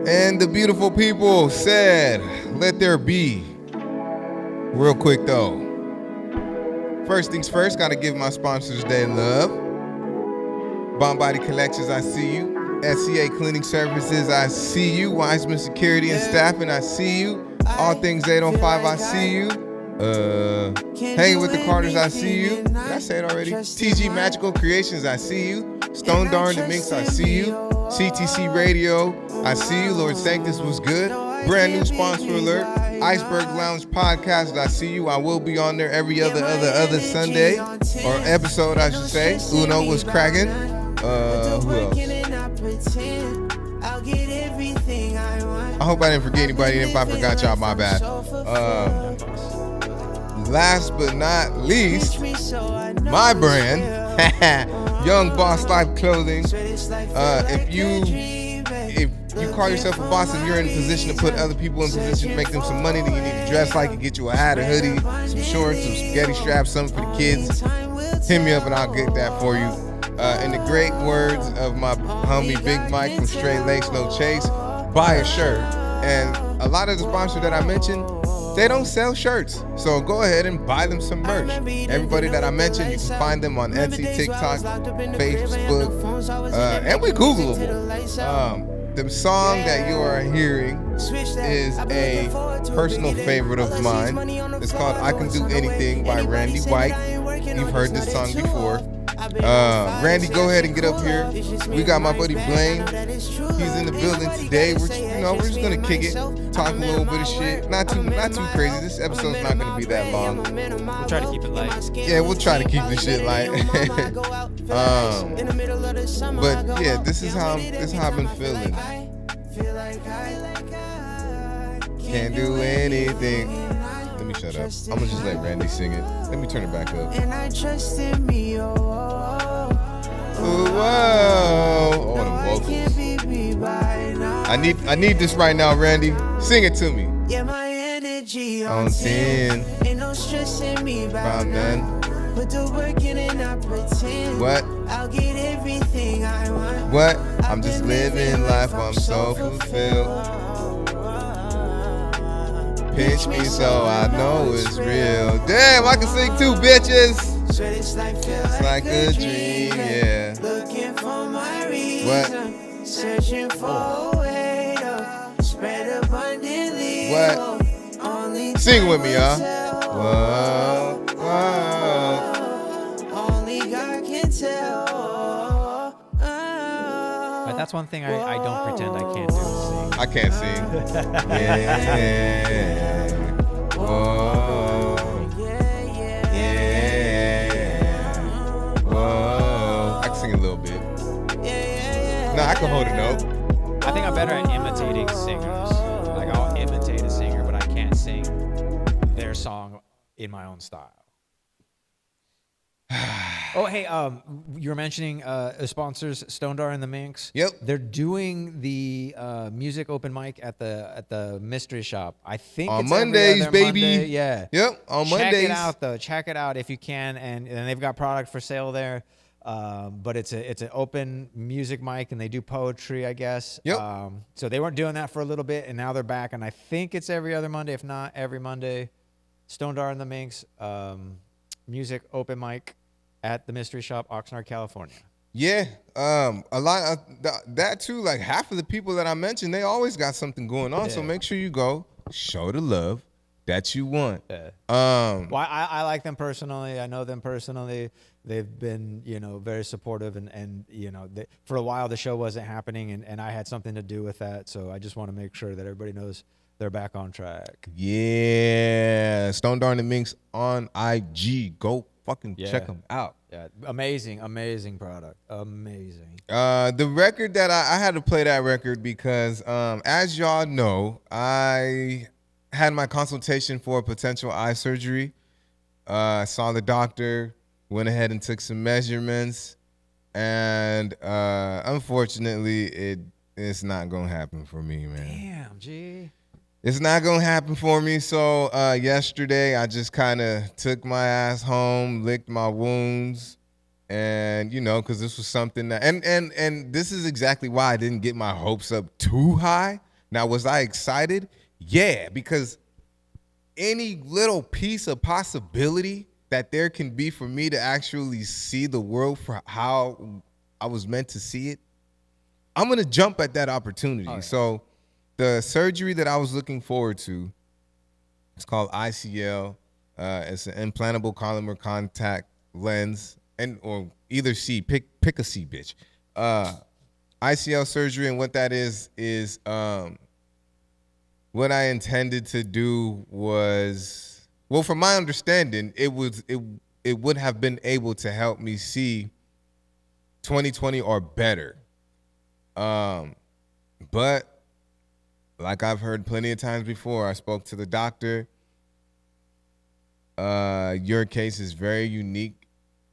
And the beautiful people said, let there be. Real quick though. First things first, gotta give my sponsors their love. Bomb Body Collections, I see you. SCA Cleaning Services, I see you. Wiseman Security and Staffing, I see you. All Things 805, I see you. Hanging with the Carters, I see you. Did I say it already? TG Magical Creations, I see you. Stone Darn the Minx, I see you. CTC Radio, I see you. Lord Sanctus was good. Brand new sponsor alert. Iceberg Lounge Podcast, I see you. I will be on there every other Sunday, or episode, I should say. Uno was cracking. Who else? I hope I didn't forget anybody. If I forgot y'all, my bad. Last but not least, my brand, Young Boss Life Clothing. If you call yourself a boss and you're in a position to put other people in position to make them some money, then you need to dress like it, get you a hat, a hoodie, some shorts, some spaghetti straps, something for the kids. Hit me up and I'll get that for you. In the great words of my homie Big Mike from Straight Lakes No Chase, buy a shirt. And a lot of the sponsors that I mentioned, they don't sell shirts. So go ahead and buy them some merch. Everybody that I mentioned, you can find them on Etsy, TikTok, Facebook, and we Googleable. The song that you are hearing is a personal favorite of mine. It's called I Can Do Anything by Randy White. You've heard this song before. Randy, go ahead and get up here. We got my buddy Blaine. He's in the building today. We're just gonna kick it, talk a little bit of shit. Not too crazy. This episode's not gonna be that long. We'll try to keep it light. Yeah, we'll try to keep this shit light. But yeah, this is how I've been feeling. Can't do anything. Let me shut up. I'm gonna just let Randy sing it. Let me turn it back up. And I trust in me, Ooh, whoa. Oh, the vocals. I need this right now, Randy. Sing it to me. Yeah, my energy On 10. Ain't no stress in me About none. Put the work in and I pretend. What? I'll get everything I want. What? I'm just living life. I'm so fulfilled. Pinch me so I know it's real. Damn, I can sing too, bitches. It's like a dream, yeah. Looking for my reason. What? Searching for a way to spread abundantly. What? Only Sing with me, y'all. But Only God can tell. that's one thing I don't pretend I can't do is sing. I can't sing. Yeah. Whoa. Yeah. Whoa. I can sing a little bit. No, I can hold a note. I think I'm better at imitating singers. Like I'll imitate a singer, but I can't sing their song in my own style. Oh, hey, you were mentioning sponsors, Stone Dar and the Minx. Yep. They're doing the music open mic at the mystery shop. I think On it's every Mondays, other baby. Monday. Yeah. Yep, on Check Mondays. it out, though. Check it out if you can, and they've got product for sale there. But it's an open music mic, and they do poetry, I guess. Yep. So they weren't doing that for a little bit, and now they're back, and I think it's every other Monday, if not every Monday. Stone Dar and the Minx, music open mic at the Mystery Shop, Oxnard, California. Yeah, a lot of that too. Like half of the people that I mentioned, they always got something going on. Yeah. So make sure you go show the love that you want. Yeah. Well, I like them personally. I know them personally. They've been, very supportive, and for a while the show wasn't happening, and I had something to do with that. So I just want to make sure that everybody knows they're back on track. Yeah, Stone Dar and the Minx on IG. Go fucking check them out. Yeah, amazing product. Amazing. The record that I had to play that record because, as y'all know, I had my consultation for a potential eye surgery. Saw the doctor, went ahead and took some measurements, and unfortunately, it's not gonna happen for me, man. Damn, G. It's not gonna happen for me. So yesterday, I just kind of took my ass home, licked my wounds, and because this was something that, and this is exactly why I didn't get my hopes up too high, Now, was I excited? Yeah, because any little piece of possibility that there can be for me to actually see the world for how I was meant to see it, I'm going to jump at that opportunity. Oh, yeah. So the surgery that I was looking forward to, it's called ICL. It's an implantable collamer contact lens, or either C. Pick a C, bitch. ICL surgery, and what that is what I intended to do was, well, from my understanding, it would have been able to help me see 20/20 or better. But like I've heard plenty of times before, I spoke to the doctor. Your case is very unique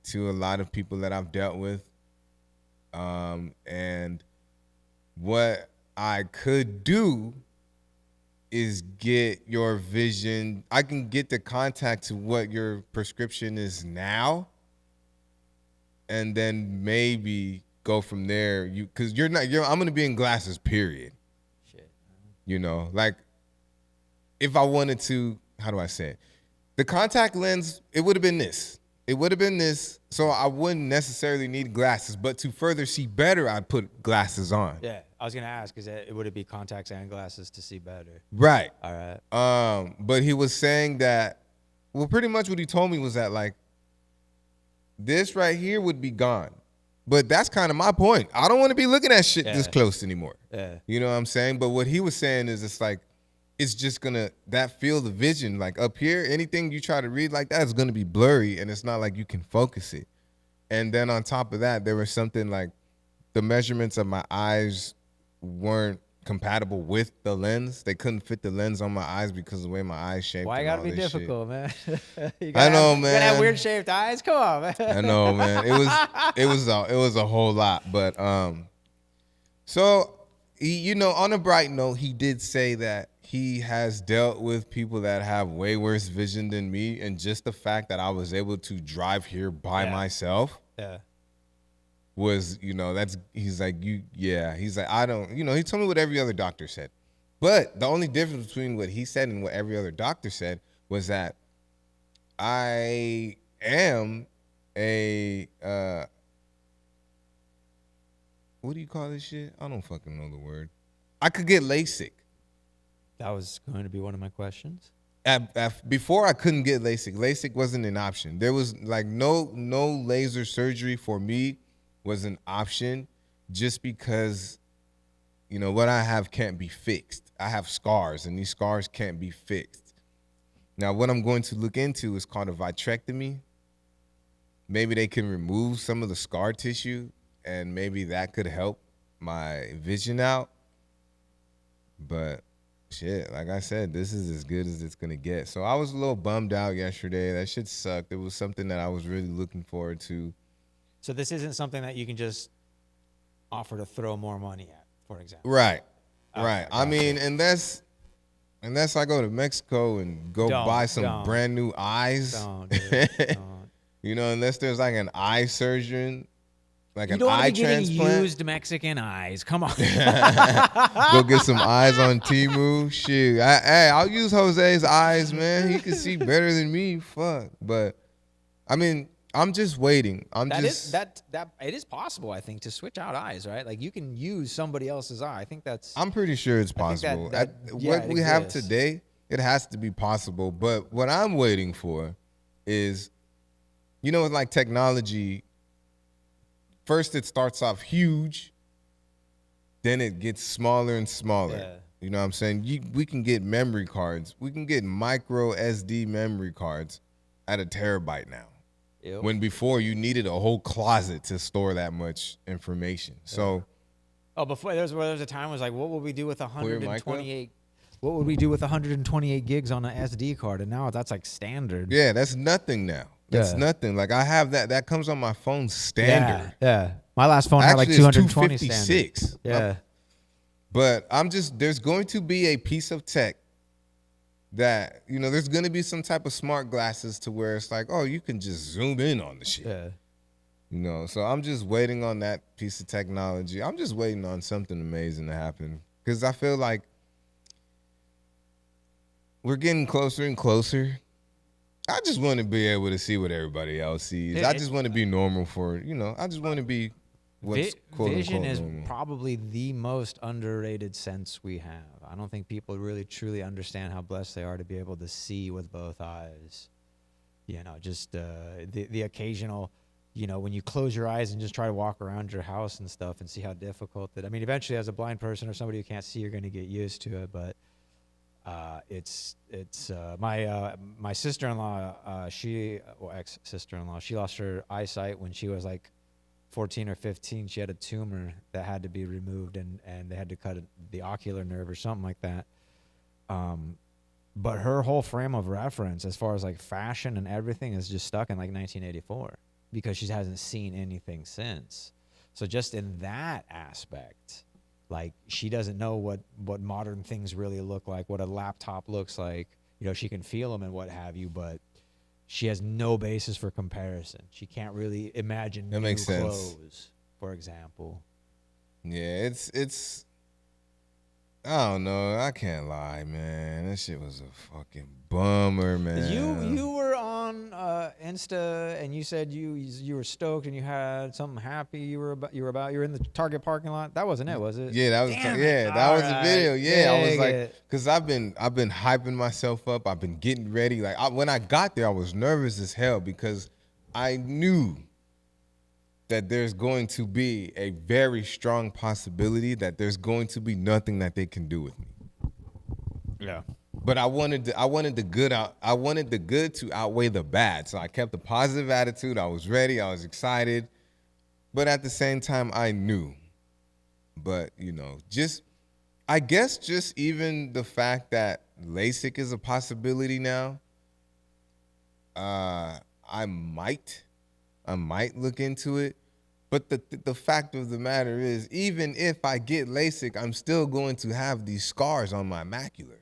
to a lot of people that I've dealt with. And what I could do is get your vision. I can get the contact to what your prescription is now, and then maybe go from there. Because I'm gonna be in glasses, period. Shit. You know, like if I wanted to, how do I say it? The contact lens, it would have been this. It would have been this, so I wouldn't necessarily need glasses. But to further see better, I'd put glasses on. Yeah, I was gonna ask, would it be contacts and glasses to see better? Right. All right. But he was saying that, well, pretty much what he told me was that, like, this right here would be gone. But that's kind of my point. I don't want to be looking at shit this close anymore. Yeah. You know what I'm saying? But what he was saying is, it's like, it's just gonna, that field of vision, like up here, anything you try to read like that is gonna be blurry, and it's not like you can focus it. And then on top of that, there was something like the measurements of my eyes weren't compatible with the lens. They couldn't fit the lens on my eyes because of the way my eyes shaped. Why and gotta all be this difficult, man? I know, man. You gotta have weird shaped eyes. Come on, man. I know, man. It was a whole lot, but so he, you know, on a bright note, he did say that he has dealt with people that have way worse vision than me, and just the fact that I was able to drive here by myself was, you know, he's like, I don't, you know, he told me what every other doctor said. But the only difference between what he said and what every other doctor said was that I am a, what do you call this shit? I don't fucking know the word. I could get LASIK. That was going to be one of my questions. Before I couldn't get LASIK. LASIK wasn't an option. There was like no laser surgery for me was an option, just because, you know, what I have can't be fixed. I have scars, and these scars can't be fixed. Now, what I'm going to look into is called a vitrectomy. Maybe they can remove some of the scar tissue, and maybe that could help my vision out. But shit, like I said, this is as good as it's gonna get. So I was a little bummed out yesterday. That shit sucked. It was something that I was really looking forward to. So this isn't something that you can just offer to throw more money at, for example. Right. Okay, Right. I mean, unless I go to Mexico and buy some brand new eyes. Don't, dude, don't. You know, unless there's like an eye surgeon, like You an don't want eye to be getting transplant. used Mexican eyes. Come on. Go get some eyes on Temu. Shit. I'll use Jose's eyes, man. He can see better than me. Fuck. But I mean, I'm just waiting. It is possible, I think, to switch out eyes, right? Like you can use somebody else's eye. I think that's. I'm pretty sure it's possible. What we have today, it has to be possible. But what I'm waiting for is, you know, with like technology, first it starts off huge, then it gets smaller and smaller. Yeah. You know what I'm saying? We can get memory cards. We can get micro SD memory cards at 1 terabyte now. Yep. When before you needed a whole closet to store that much information. So, before there was a time it was like, what would we do with your mic up? 128? What would we do with 128 gigs on an SD card? And now that's like standard. yeah, that's nothing now. That's nothing. Like I have that. That comes on my phone standard. Yeah. My last phone had like Actually, it's 220 standard. 256. Yeah. But there's going to be a piece of tech that, you know, there's going to be some type of smart glasses to where it's like, oh, you can just zoom in on the shit. Yeah. You know, so I'm just waiting on that piece of technology. I'm just waiting on something amazing to happen, because I feel like we're getting closer and closer. I just want to be able to see what everybody else sees. I just want to be normal for, I just want to be what's quote vision unquote is normal. probably the most underrated sense we have. I don't think people really truly understand how blessed they are to be able to see with both eyes. Just the occasional, when you close your eyes and just try to walk around your house and stuff and see how difficult it. I mean, eventually, as a blind person or somebody who can't see, you're going to get used to it. But my sister-in-law, ex-sister-in-law, she lost her eyesight when she was like 14 or 15. She had a tumor that had to be removed, and they had to cut the ocular nerve or something like that. But her whole frame of reference, as far as like fashion and everything, is just stuck in like 1984 because she hasn't seen anything since. So just in that aspect, like she doesn't know what modern things really look like, what a laptop looks like. She can feel them and what have you, but she has no basis for comparison. She can't really imagine That new makes sense. clothes, for example. Yeah, it's I don't know. I can't lie, man. That shit was a fucking bummer, man. You were on Insta and you said you were stoked and you had something happy you were in the Target parking lot. That wasn't it, was it? Yeah, that was Damn that was the video. Yeah, I was Dang like, it. cause I've been hyping myself up. I've been getting ready. Like when I got there, I was nervous as hell because I knew that there's going to be a very strong possibility that there's going to be nothing that they can do with me. Yeah. But I wanted the good to outweigh the bad. So I kept a positive attitude. I was ready. I was excited. But at the same time, I knew. But, I guess just even the fact that LASIK is a possibility now, I might look into it. But the fact of the matter is, even if I get LASIK, I'm still going to have these scars on my macula.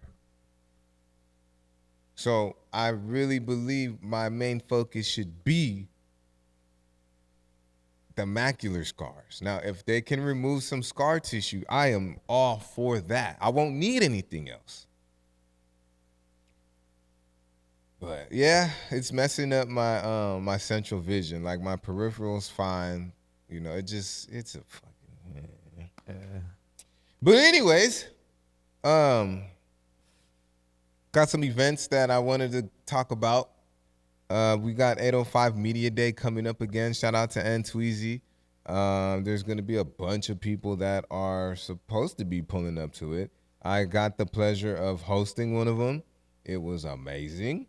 So I really believe my main focus should be the macular scars. Now, if they can remove some scar tissue, I am all for that. I won't need anything else. But yeah, it's messing up my my central vision. Like my peripheral's fine. It's a fucking. But anyways, got some events that I wanted to talk about. We got 805 Media Day coming up again. Shout out to N Tweezy. There's going to be a bunch of people that are supposed to be pulling up to it. I got the pleasure of hosting one of them. It was amazing.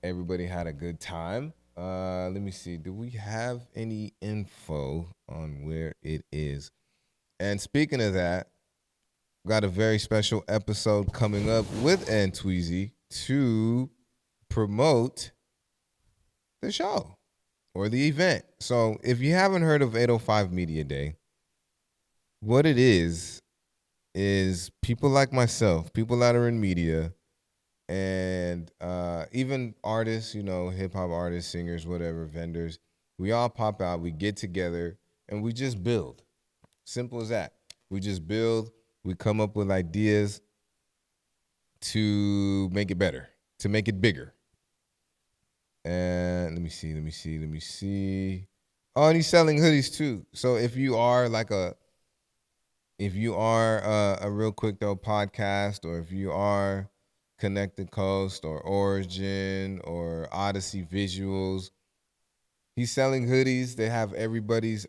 Everybody had a good time. Let me see. Do we have any info on where it is? And speaking of that, got a very special episode coming up with N Tweezy to promote the show or the event. So if you haven't heard of 805 Media Day, what it is people like myself, people that are in media, and even artists, hip-hop artists, singers, whatever, vendors, we all pop out, we get together, and we just build. Simple as that. We just build. We come up with ideas to make it better, to make it bigger. And let me see. Oh, and he's selling hoodies too. So if you are a Realquicctho Podcast, or if you are Connected Coast or Origin or Odyssey Visuals, he's selling hoodies. They have everybody's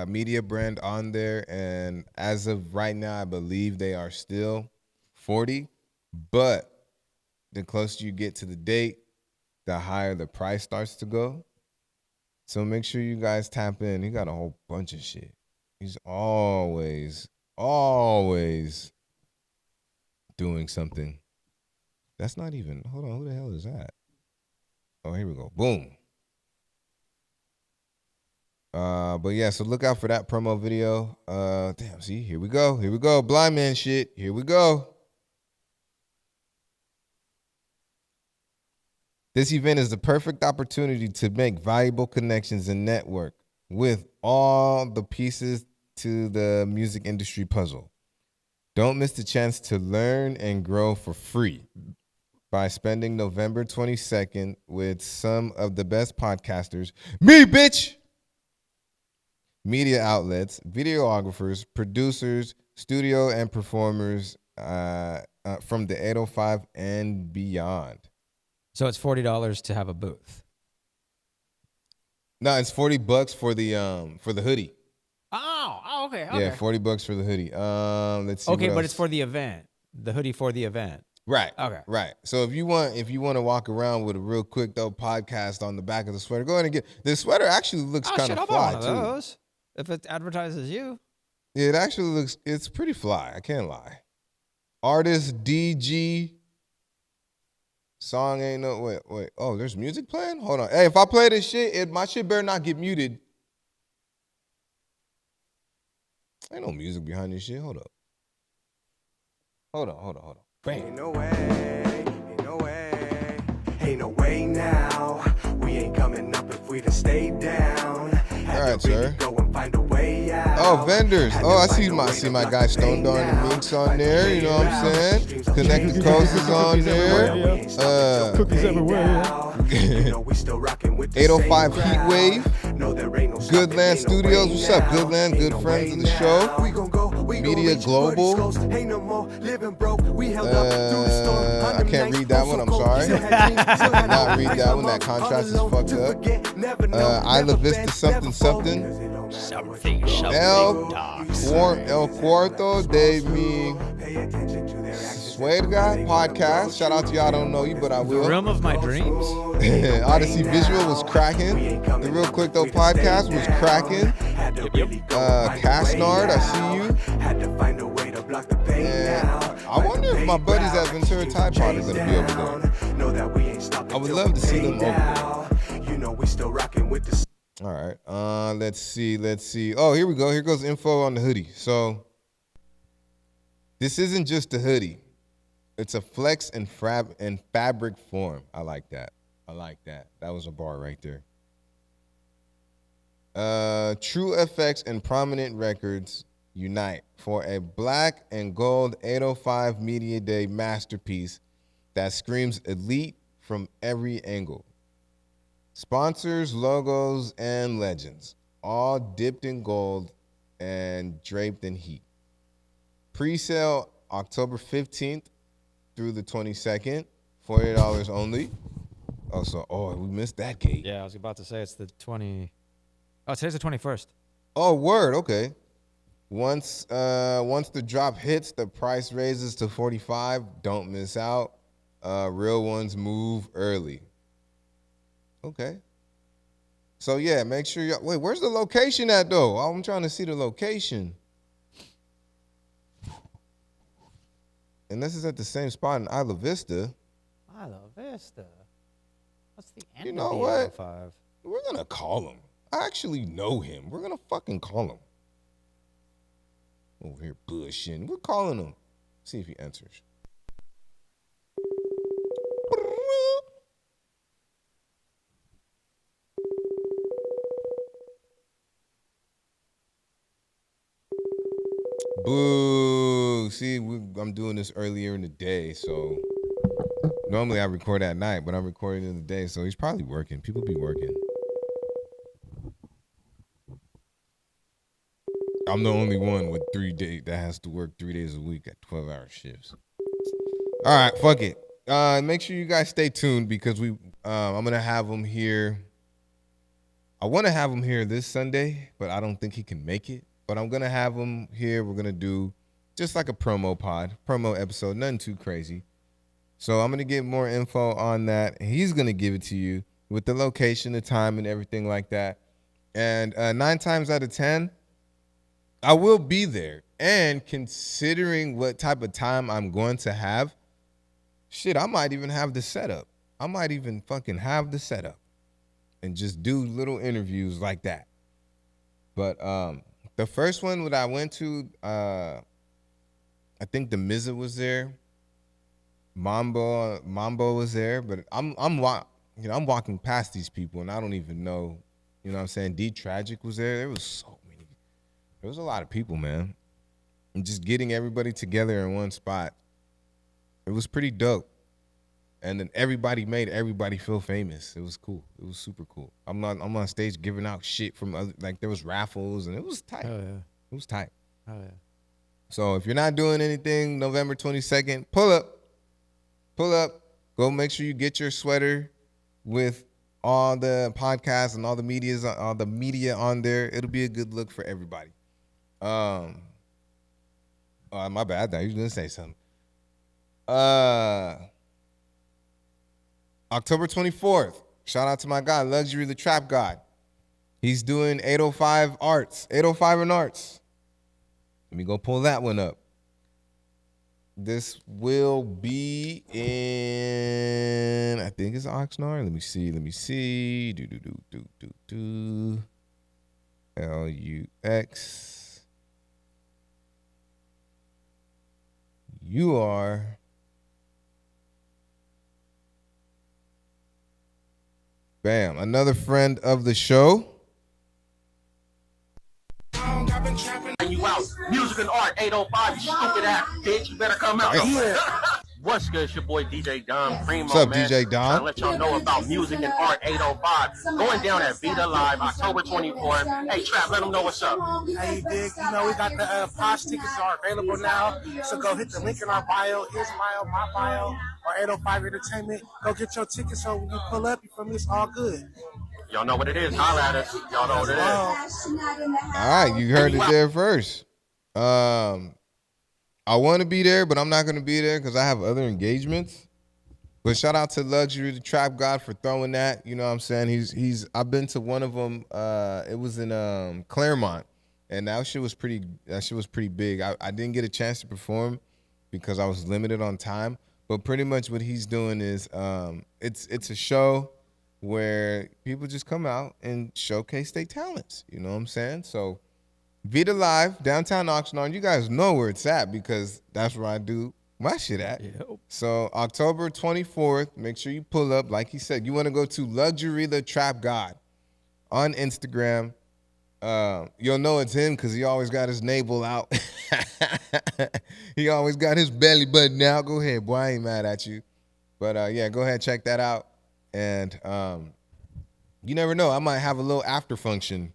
media brand on there, and as of right now, I believe they are still 40, but the closer you get to the date, the higher the price starts to go. So make sure you guys tap in. He got a whole bunch of shit. He's always doing something. That's not even, hold on, who the hell is that? Oh, here we go. Boom. But yeah, so look out for that promo video. Damn, see, here we go. Blind man shit. Here we go. This event is the perfect opportunity to make valuable connections and network with all the pieces to the music industry puzzle. Don't miss the chance to learn and grow for free by spending November 22nd with some of the best podcasters, me, bitch, media outlets, videographers, producers, studio and performers from the 805 and beyond. So it's $40 to have a booth. No, it's $40 for the hoodie. Oh, okay. Yeah, $40 for the hoodie. Let's see. Okay, but it's for the event. The hoodie for the event. Right. Okay. Right. So if you want to walk around with a Realquicctho podcast on the back of the sweater, go ahead and get this sweater. Actually looks kind of fly one too. of those. If it advertises you. Yeah, it actually looks. It's pretty fly. I can't lie. Artist DG. Song ain't no wait. Oh, there's music playing? Hold on. Hey, if I play this shit, my shit better not get muted. Ain't no music behind this shit. Hold up. Hold on. Bam. Ain't no way now. We ain't coming up if we done stayed down. All right, sir. Go and find a way out. Oh, vendors. Oh, I see my guy Stone Darn and Minx on there. You know what I'm saying? Connect the Coast is on there. Cookies everywhere. 805 Heat Wave. Goodland Studios. What's up, Goodland? Good friends of the show. Media Global. I can't read that one. I'm sorry. I did not read that one. That contrast is fucked up. Isla Vista something. El Cuarto de mi Suegra podcast. Shout out to y'all. I don't know you, but I will. Realm of my dreams. Odyssey Visual was cracking. The Realquicctho Podcast was cracking. Castnard, I see you. And I wonder if my buddies at Ventura Tide Pod are going to be over there. I would love to see them over there. All right. Let's see. Oh, here we go. Here goes info on the hoodie. So this isn't just a hoodie. It's a flex and fabric form. I like that. That was a bar right there. True FX and Prominent Records unite for a black and gold 805 Media Day masterpiece that screams elite from every angle. Sponsors, logos, and legends, all dipped in gold and draped in heat. Pre-sale October 15th through the 22nd, $40 only. Oh, we missed that gate. Yeah, I was about to say it's the 20. Oh, today's the 21st. Oh, word. Okay. Once the drop hits, the price raises to $45. Don't miss out. Real ones move early. Okay. So yeah, make sure you wait. Where's the location at though? I'm trying to see the location. And this is at the same spot in Isla Vista. Isla Vista. What's the end You know of the what? 805? We're gonna call him. I actually know him. We're gonna fucking call him. Over here bullshitting. We're calling him. See if he answers. Boo. See, I'm doing this earlier in the day, so normally I record at night, but I'm recording in the day, so he's probably working. People be working. I'm the only one with 3 days that has to work 3 days a week at 12-hour shifts. All right, fuck it. Make sure you guys stay tuned because I'm gonna have him here. I want to have him here this Sunday, but I don't think he can make it. But I'm gonna have him here. We're gonna do just like a promo episode, nothing too crazy. So I'm gonna get more info on that. And he's gonna give it to you with the location, the time, and everything like that. And 9 times out of 10. I will be there. And considering what type of time I'm going to have, shit, I might even have the setup. I might even fucking have the setup and just do little interviews like that. But the first one that I went to, I think the Mizza was there. Mambo was there, but I'm walking past these people and I don't even know, you know what I'm saying? D Tragic was there. There was a lot of people, man. and just getting everybody together in one spot. It was pretty dope. And then everybody made everybody feel famous. It was cool. It was super cool. I'm on stage giving out shit from other, like there was raffles and it was tight. Oh yeah. It was tight. Oh yeah. So if you're not doing anything November 22nd, pull up. Go make sure you get your sweater with all the podcasts and all the media on there. It'll be a good look for everybody. Oh, my bad. I was gonna say something. October 24th. Shout out to my guy, Luxury the Trap God. He's doing 805 and Arts. Let me go pull that one up. This will be in, I think it's Oxnard. Let me see. LUX. You are. Bam. Another friend of the show. You out. Music and art, 805, you stupid ass bitch. You better come out. What's good? It's your boy DJ Dom Primo. What's up, man? DJ Dom? Trying to let y'all know about Music and Art 805. Going down at Vita Live, October 24th. Hey, Trap, let them know what's up. Hey, Big, you know, we got the Posh tickets are available now. So go hit the link in our bio, his bio, my bio, or 805 Entertainment. Go get your tickets so when you pull up, you feel me, it's all good. Y'all know what it is. Holla at us. Y'all know what it is. All right, you heard it there first. I want to be there, but I'm not going to be there because I have other engagements. But shout out to Luxury, the Trap God, for throwing that. You know what I'm saying? I've been to one of them. It was in Claremont, and that shit was pretty big. I didn't get a chance to perform because I was limited on time. But pretty much what he's doing is it's a show where people just come out and showcase their talents. You know what I'm saying? So Vita Live, downtown Oxnard. You guys know where it's at because that's where I do my shit at. Yep. So October 24th, make sure you pull up. Like he said, you want to go to Luxury the Trap God on Instagram. You'll know it's him because he always got his navel out. He always got his belly button out. Go ahead, boy. I ain't mad at you. But yeah, go ahead, check that out. And you never know. I might have a little after function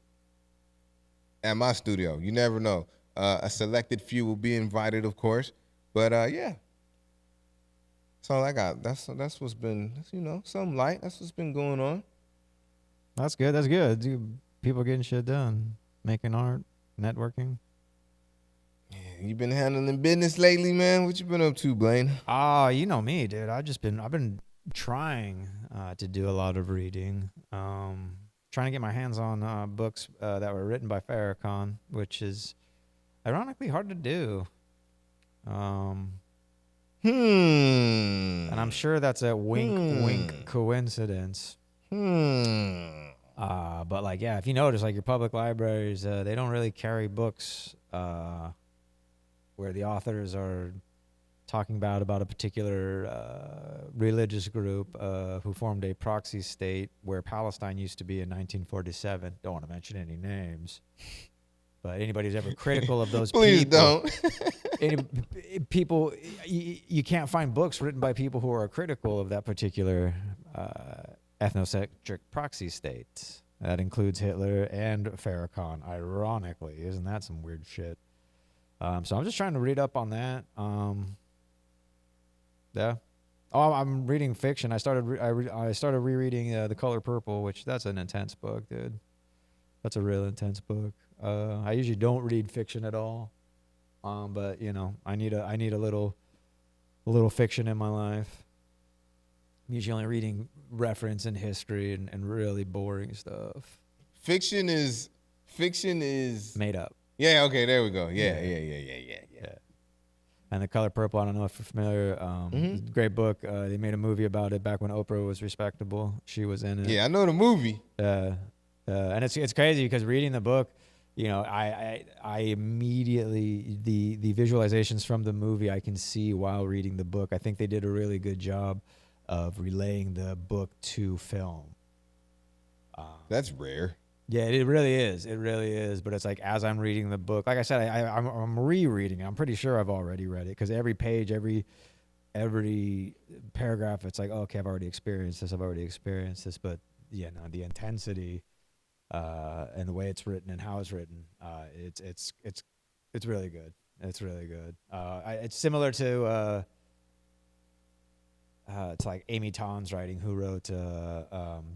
at my studio. You never know. A selected few will be invited, of course. But yeah, that's all I got. That's what's been, you know, something light. That's what's been going on. That's good. That's good. Dude, people getting shit done, making art, networking. Yeah, you been handling business lately, man? What you been up to, Blaine? You know me, dude. I've been trying to do a lot of reading. Trying to get my hands on books that were written by Farrakhan, which is ironically hard to do. And I'm sure that's a wink coincidence. But like, yeah, if you notice, like your public libraries, they don't really carry books where the authors are talking about a particular religious group who formed a proxy state where Palestine used to be in 1947. Don't want to mention any names, but anybody who's ever critical of those Please people, don't. people, you can't find books written by people who are critical of that particular ethnocentric proxy state. That includes Hitler and Farrakhan, ironically. Isn't that some weird shit? So I'm just trying to read up on that. Yeah. Oh, I'm reading fiction. I started rereading The Color Purple, which that's an intense book, dude. That's a real intense book. I usually don't read fiction at all, but you know, I need a little fiction in my life. I'm usually only reading reference and history and really boring stuff. Fiction is Made up. Yeah. Okay. There we go. Yeah. And The Color Purple, I don't know if you're familiar. Great book. They made a movie about it back when Oprah was respectable. She was in it. Yeah, I know the movie. And it's crazy because reading the book, you know, I immediately the visualizations from the movie I can see while reading the book. I think they did a really good job of relaying the book to film. That's rare. Yeah, it really is. It really is. But it's like as I'm reading the book, like I said, I'm rereading it. I'm pretty sure I've already read it because every page, every paragraph, it's like, oh, okay, I've already experienced this. I've already experienced this. But yeah, no, the intensity and the way it's written and how it's written, it's really good. It's really good. It's similar to it's like Amy Tohn's writing, who wrote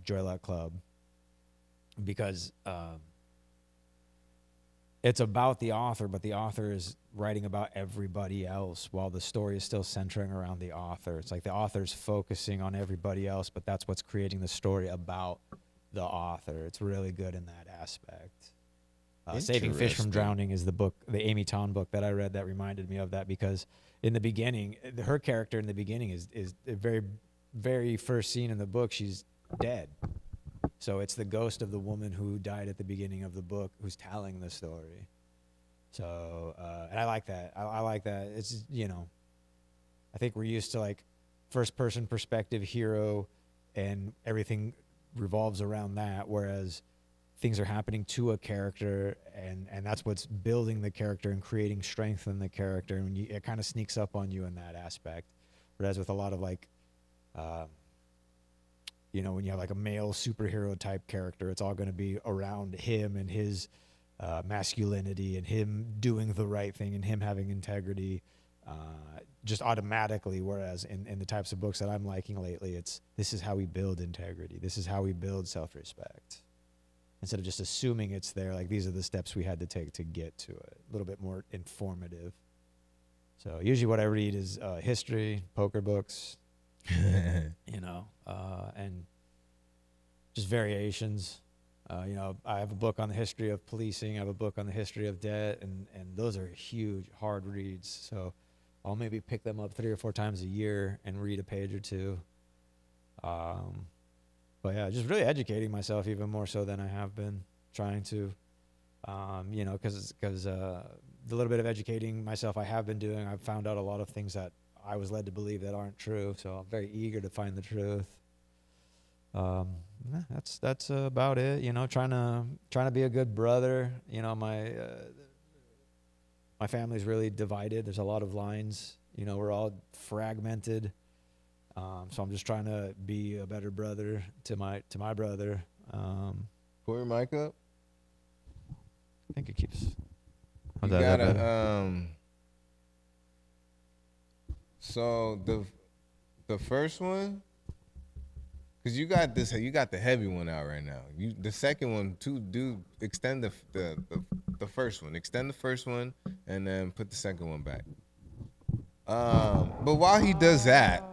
Joy Luck Club. Because it's about the author, but the author is writing about everybody else while the story is still centering around the author. It's like the author's focusing on everybody else, but that's what's creating the story about the author. It's really good in that aspect. Saving Fish from Drowning is the book, the Amy Tohn book that I read that reminded me of that, because in the beginning, her character in the beginning is the very, very first scene in the book, she's dead. So it's the ghost of the woman who died at the beginning of the book who's telling the story. So, and I like that. I like that. It's, you know, I think we're used to like first person perspective hero and everything revolves around that. Whereas things are happening to a character and that's what's building the character and creating strength in the character. And it kind of sneaks up on you in that aspect. Whereas with a lot of like, you know, when you have like a male superhero type character, it's all going to be around him and his masculinity and him doing the right thing and him having integrity just automatically. Whereas in the types of books that I'm liking lately, this is how we build integrity. This is how we build self-respect. Instead of just assuming it's there, like these are the steps we had to take to get to it. A little bit more informative. So usually what I read is history, poker books, you know, and just variations. You know, I have a book on the history of policing. I have a book on the history of debt, and those are huge, hard reads. So I'll maybe pick them up 3 or 4 times a year and read a page or two. But yeah, just really educating myself even more so than I have been trying to, you know, because the little bit of educating myself I have been doing, I've found out a lot of things that I was led to believe that aren't true. So I'm very eager to find the truth. That's about it. You know, trying to be a good brother. You know, my family's really divided. There's a lot of lines. You know, we're all fragmented. So I'm just trying to be a better brother to my brother. Pull your mic up. I think it keeps. You gotta So the first one, because you got the heavy one out right now. The second one too. Do extend the first one. Extend the first one and then put the second one back. But while he does that,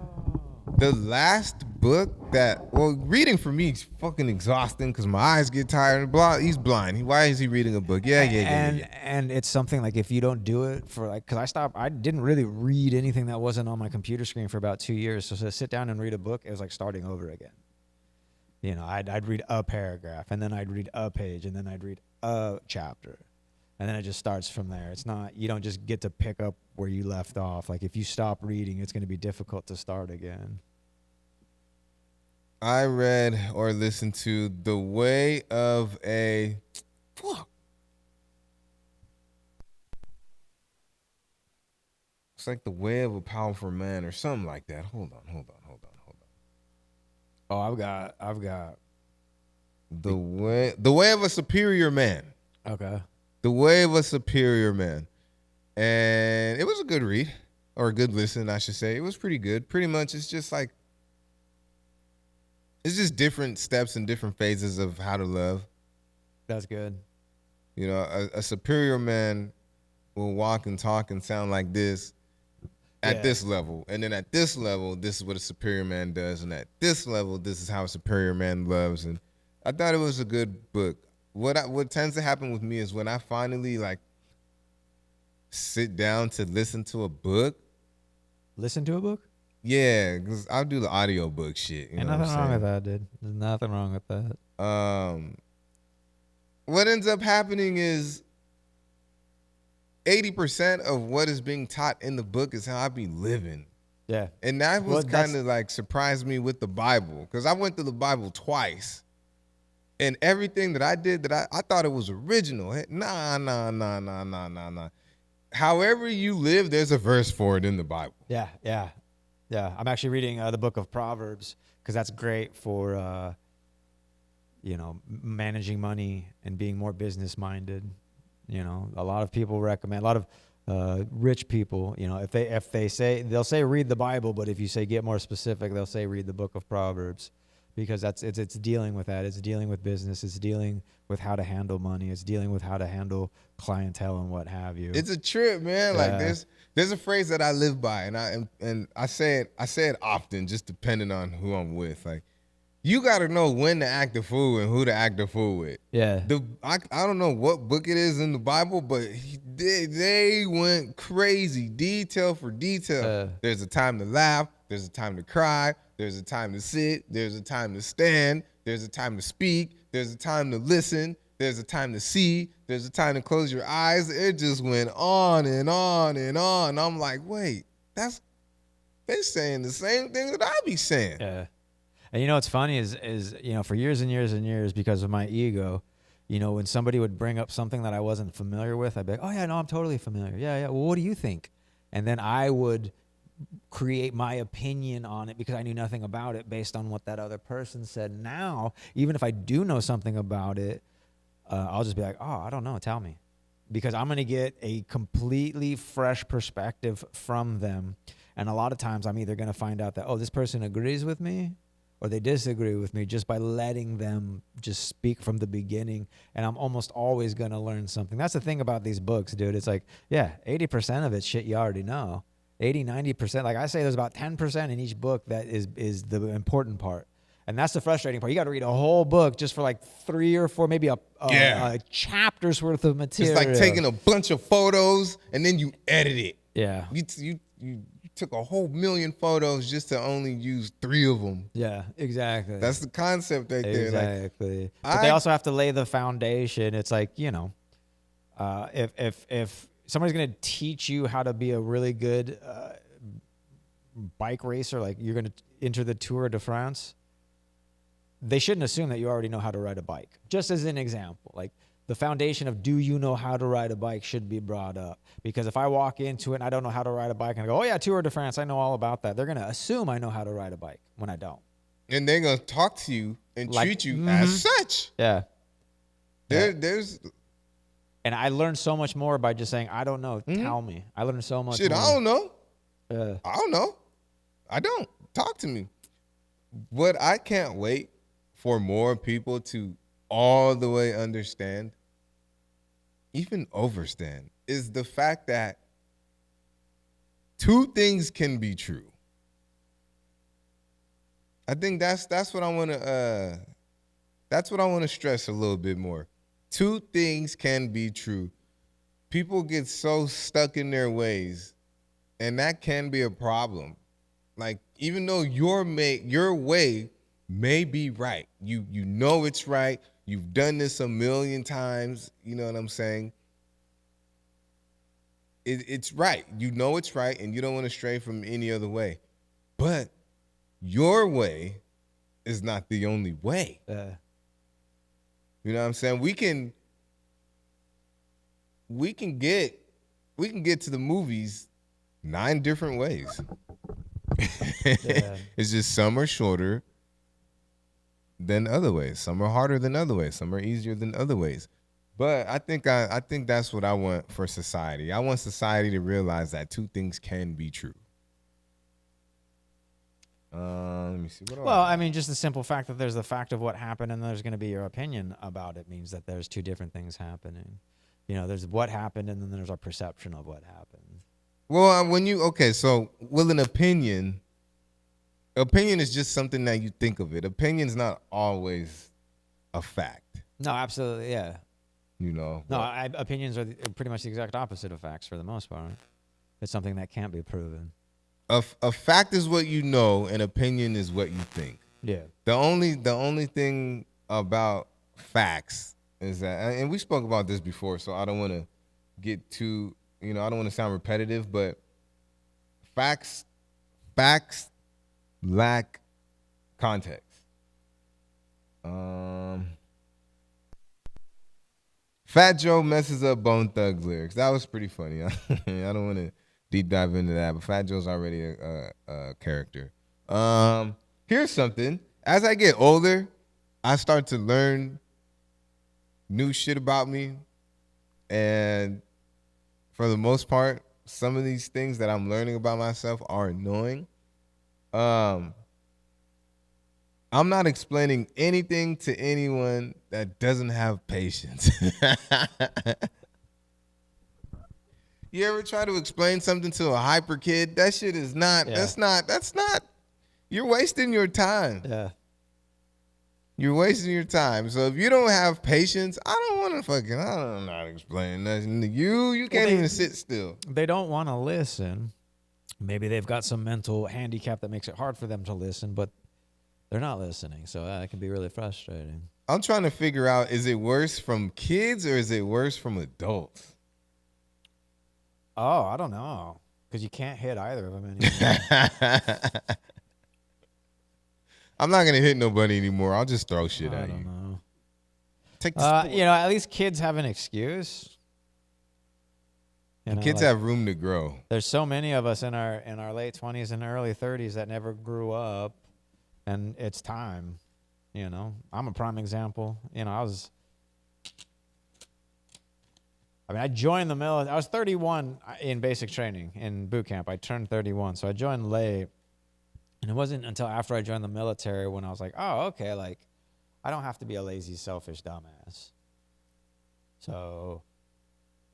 the last book reading for me is fucking exhausting because my eyes get tired. He's blind. Why is he reading a book? Yeah. And it's something like if you don't do it for like, because I didn't really read anything that wasn't on my computer screen for about 2 years. So to sit down and read a book, it was like starting over again. You know, I'd read a paragraph and then I'd read a page and then I'd read a chapter. And then it just starts from there. It's not, you don't just get to pick up where you left off. Like if you stop reading, it's going to be difficult to start again. I read or listened to The Way of a... Fuck. It's like The Way of a Powerful Man or something like that. Hold on. Oh, I've got The Way of a Superior Man. Okay. The Way of a Superior Man. And it was a good read, or a good listen, I should say. It was pretty good. Pretty much, it's just different steps and different phases of how to love. That's good. You know, a superior man will walk and talk and sound like this at this level. And then at this level, this is what a superior man does. And at this level, this is how a superior man loves. And I thought it was a good book. What tends to happen with me is when I finally like sit down to listen to a book. Listen to a book? Yeah, because I'll do the audio book shit. Ain't nothing wrong with that, dude. There's nothing wrong with that. What ends up happening is 80% of what is being taught in the book is how I be living. Yeah. And that was kind of like surprised me with the Bible, because I went through the Bible twice. And everything that I did that I thought it was original. Nah. However you live, there's a verse for it in the Bible. Yeah. I'm actually reading the book of Proverbs because that's great for, managing money and being more business minded. A lot of people recommend, a lot of rich people, if they say, they'll say read the Bible, but if you say get more specific, they'll say read the book of Proverbs, because it's dealing with that. It's dealing with business. It's dealing with how to handle money. It's dealing with how to handle clientele and what have you. It's a trip, man. Yeah. Like there's a phrase that I live by, and I say it often, just depending on who I'm with. Like, you got to know when to act a fool and who to act a fool with. Yeah. I don't know what book it is in the Bible, but they went crazy, detail for detail. There's a time to laugh. There's a time to cry. There's a time to sit. There's a time to stand. There's a time to speak. There's a time to listen. There's a time to see. There's a time to close your eyes. It just went on and on and on. I'm like, wait, they're saying the same thing that I be saying. Yeah. And what's funny is for years and years and years, because of my ego, when somebody would bring up something that I wasn't familiar with, I'd be like, oh yeah, no, I'm totally familiar. Yeah. Well, what do you think? And then I would create my opinion on it because I knew nothing about it based on what that other person said. Now, even if I do know something about it, I'll just be like, oh, I don't know, tell me. Because I'm going to get a completely fresh perspective from them. And a lot of times I'm either going to find out that, oh, this person agrees with me, or they disagree with me, just by letting them just speak from the beginning. And I'm almost always going to learn something. That's the thing about these books, dude. It's like, yeah, 80% of it's shit you already know. 80, 90%. Like I say, there's about 10% in each book that is the important part. And that's the frustrating part. You got to read a whole book just for like 3 or 4, maybe a chapter's worth of material. It's like taking a bunch of photos and then you edit it. Yeah. You took a whole million photos just to only use 3 of them. Yeah, exactly. That's the concept right there. Exactly. Like, but they also have to lay the foundation. It's like, if somebody's going to teach you how to be a really good bike racer, like you're going to enter the Tour de France, they shouldn't assume that you already know how to ride a bike. Just as an example, like the foundation of do you know how to ride a bike should be brought up. Because if I walk into it and I don't know how to ride a bike and I go, oh yeah, Tour de France, I know all about that, they're going to assume I know how to ride a bike when I don't. And they're going to talk to you and treat you as such. Yeah. There's... And I learned so much more by just saying, I don't know, tell me. I learned so much more. I don't know. I don't know. I don't. Talk to me. What I can't wait for more people to all the way understand, even overstand, is the fact that 2 things can be true. I think that's what I want to stress a little bit more. 2 things can be true. People get so stuck in their ways, and that can be a problem. Like, even though your way may be right, you know it's right, you've done this a million times, you know what I'm saying? It's right. You know it's right, and you don't want to stray from any other way. But your way is not the only way. You know what I'm saying? We can get to the movies 9 different ways. It's just some are shorter than other ways. Some are harder than other ways. Some are easier than other ways. But I think that's what I want for society. I want society to realize that 2 things can be true. Let me see. Well, I mean, just the simple fact that there's the fact of what happened and there's going to be your opinion about it means that there's 2 different things happening. There's what happened and then there's our perception of what happened. Well, so with an opinion is just something that you think of it. Opinion's not always a fact. No, absolutely, yeah. Opinions are pretty much the exact opposite of facts for the most part. It's something that can't be proven. A fact is what you know, and opinion is what you think. Yeah. The only thing about facts is that, and we spoke about this before, so I don't want to get too, I don't want to sound repetitive, but facts lack context. Fat Joe messes up Bone Thugs lyrics. That was pretty funny. I don't want to deep dive into that, but Fat Joe's already a character. Here's something. As I get older, I start to learn new shit about me. And for the most part, some of these things that I'm learning about myself are annoying. I'm not explaining anything to anyone that doesn't have patience. You ever try to explain something to a hyper kid? That shit is not, that's not, you're wasting your time. Yeah. You're wasting your time. So if you don't have patience, I don't not explain nothing to you. You can't even sit still. They don't want to listen. Maybe they've got some mental handicap that makes it hard for them to listen, but they're not listening. So that can be really frustrating. I'm trying to figure out, is it worse from kids or is it worse from adults? Oh, I don't know. Because you can't hit either of them anymore. I'm not going to hit nobody anymore. I'll just throw shit I at don't you. know. Take the At least kids have an excuse. Kids have room to grow. There's so many of us in our late 20s and early 30s that never grew up, and it's time. I'm a prime example. I joined the military. I was 31 in basic training in boot camp. I turned 31, so I joined late. And it wasn't until after I joined the military when I was like, oh, okay, like, I don't have to be a lazy, selfish dumbass. So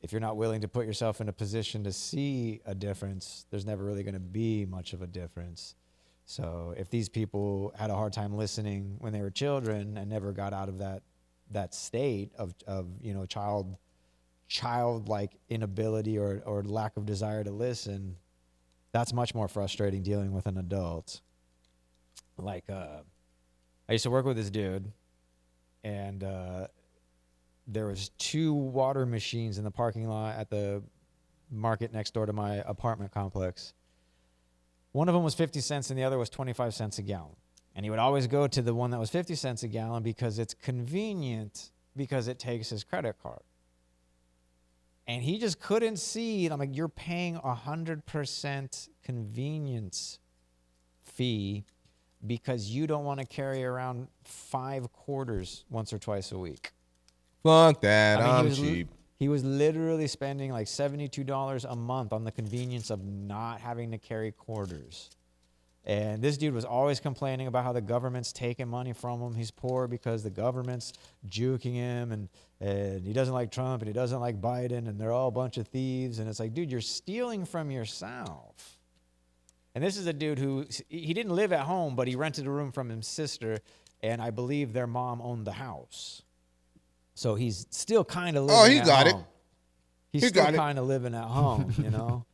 if you're not willing to put yourself in a position to see a difference, there's never really going to be much of a difference. So if these people had a hard time listening when they were children and never got out of that state of childlike inability or lack of desire to listen, that's much more frustrating dealing with an adult. Like, I used to work with this dude, and there was 2 water machines in the parking lot at the market next door to my apartment complex. One of them was 50 cents and the other was 25 cents a gallon. And he would always go to the one that was 50 cents a gallon because it's convenient, because it takes his credit card. And he just couldn't see it. I'm like, you're paying 100% convenience fee because you don't want to carry around 5 quarters once or twice a week. Fuck that. I'm cheap. He was literally spending like $72 a month on the convenience of not having to carry quarters. And this dude was always complaining about how the government's taking money from him. He's poor because the government's juking him, and he doesn't like Trump, and he doesn't like Biden, and they're all a bunch of thieves. And it's like, dude, you're stealing from yourself. And this is a dude who, he didn't live at home, but he rented a room from his sister, and I believe their mom owned the house. So he's still kind of living at home. Oh, he got it. He's still kind of living at home,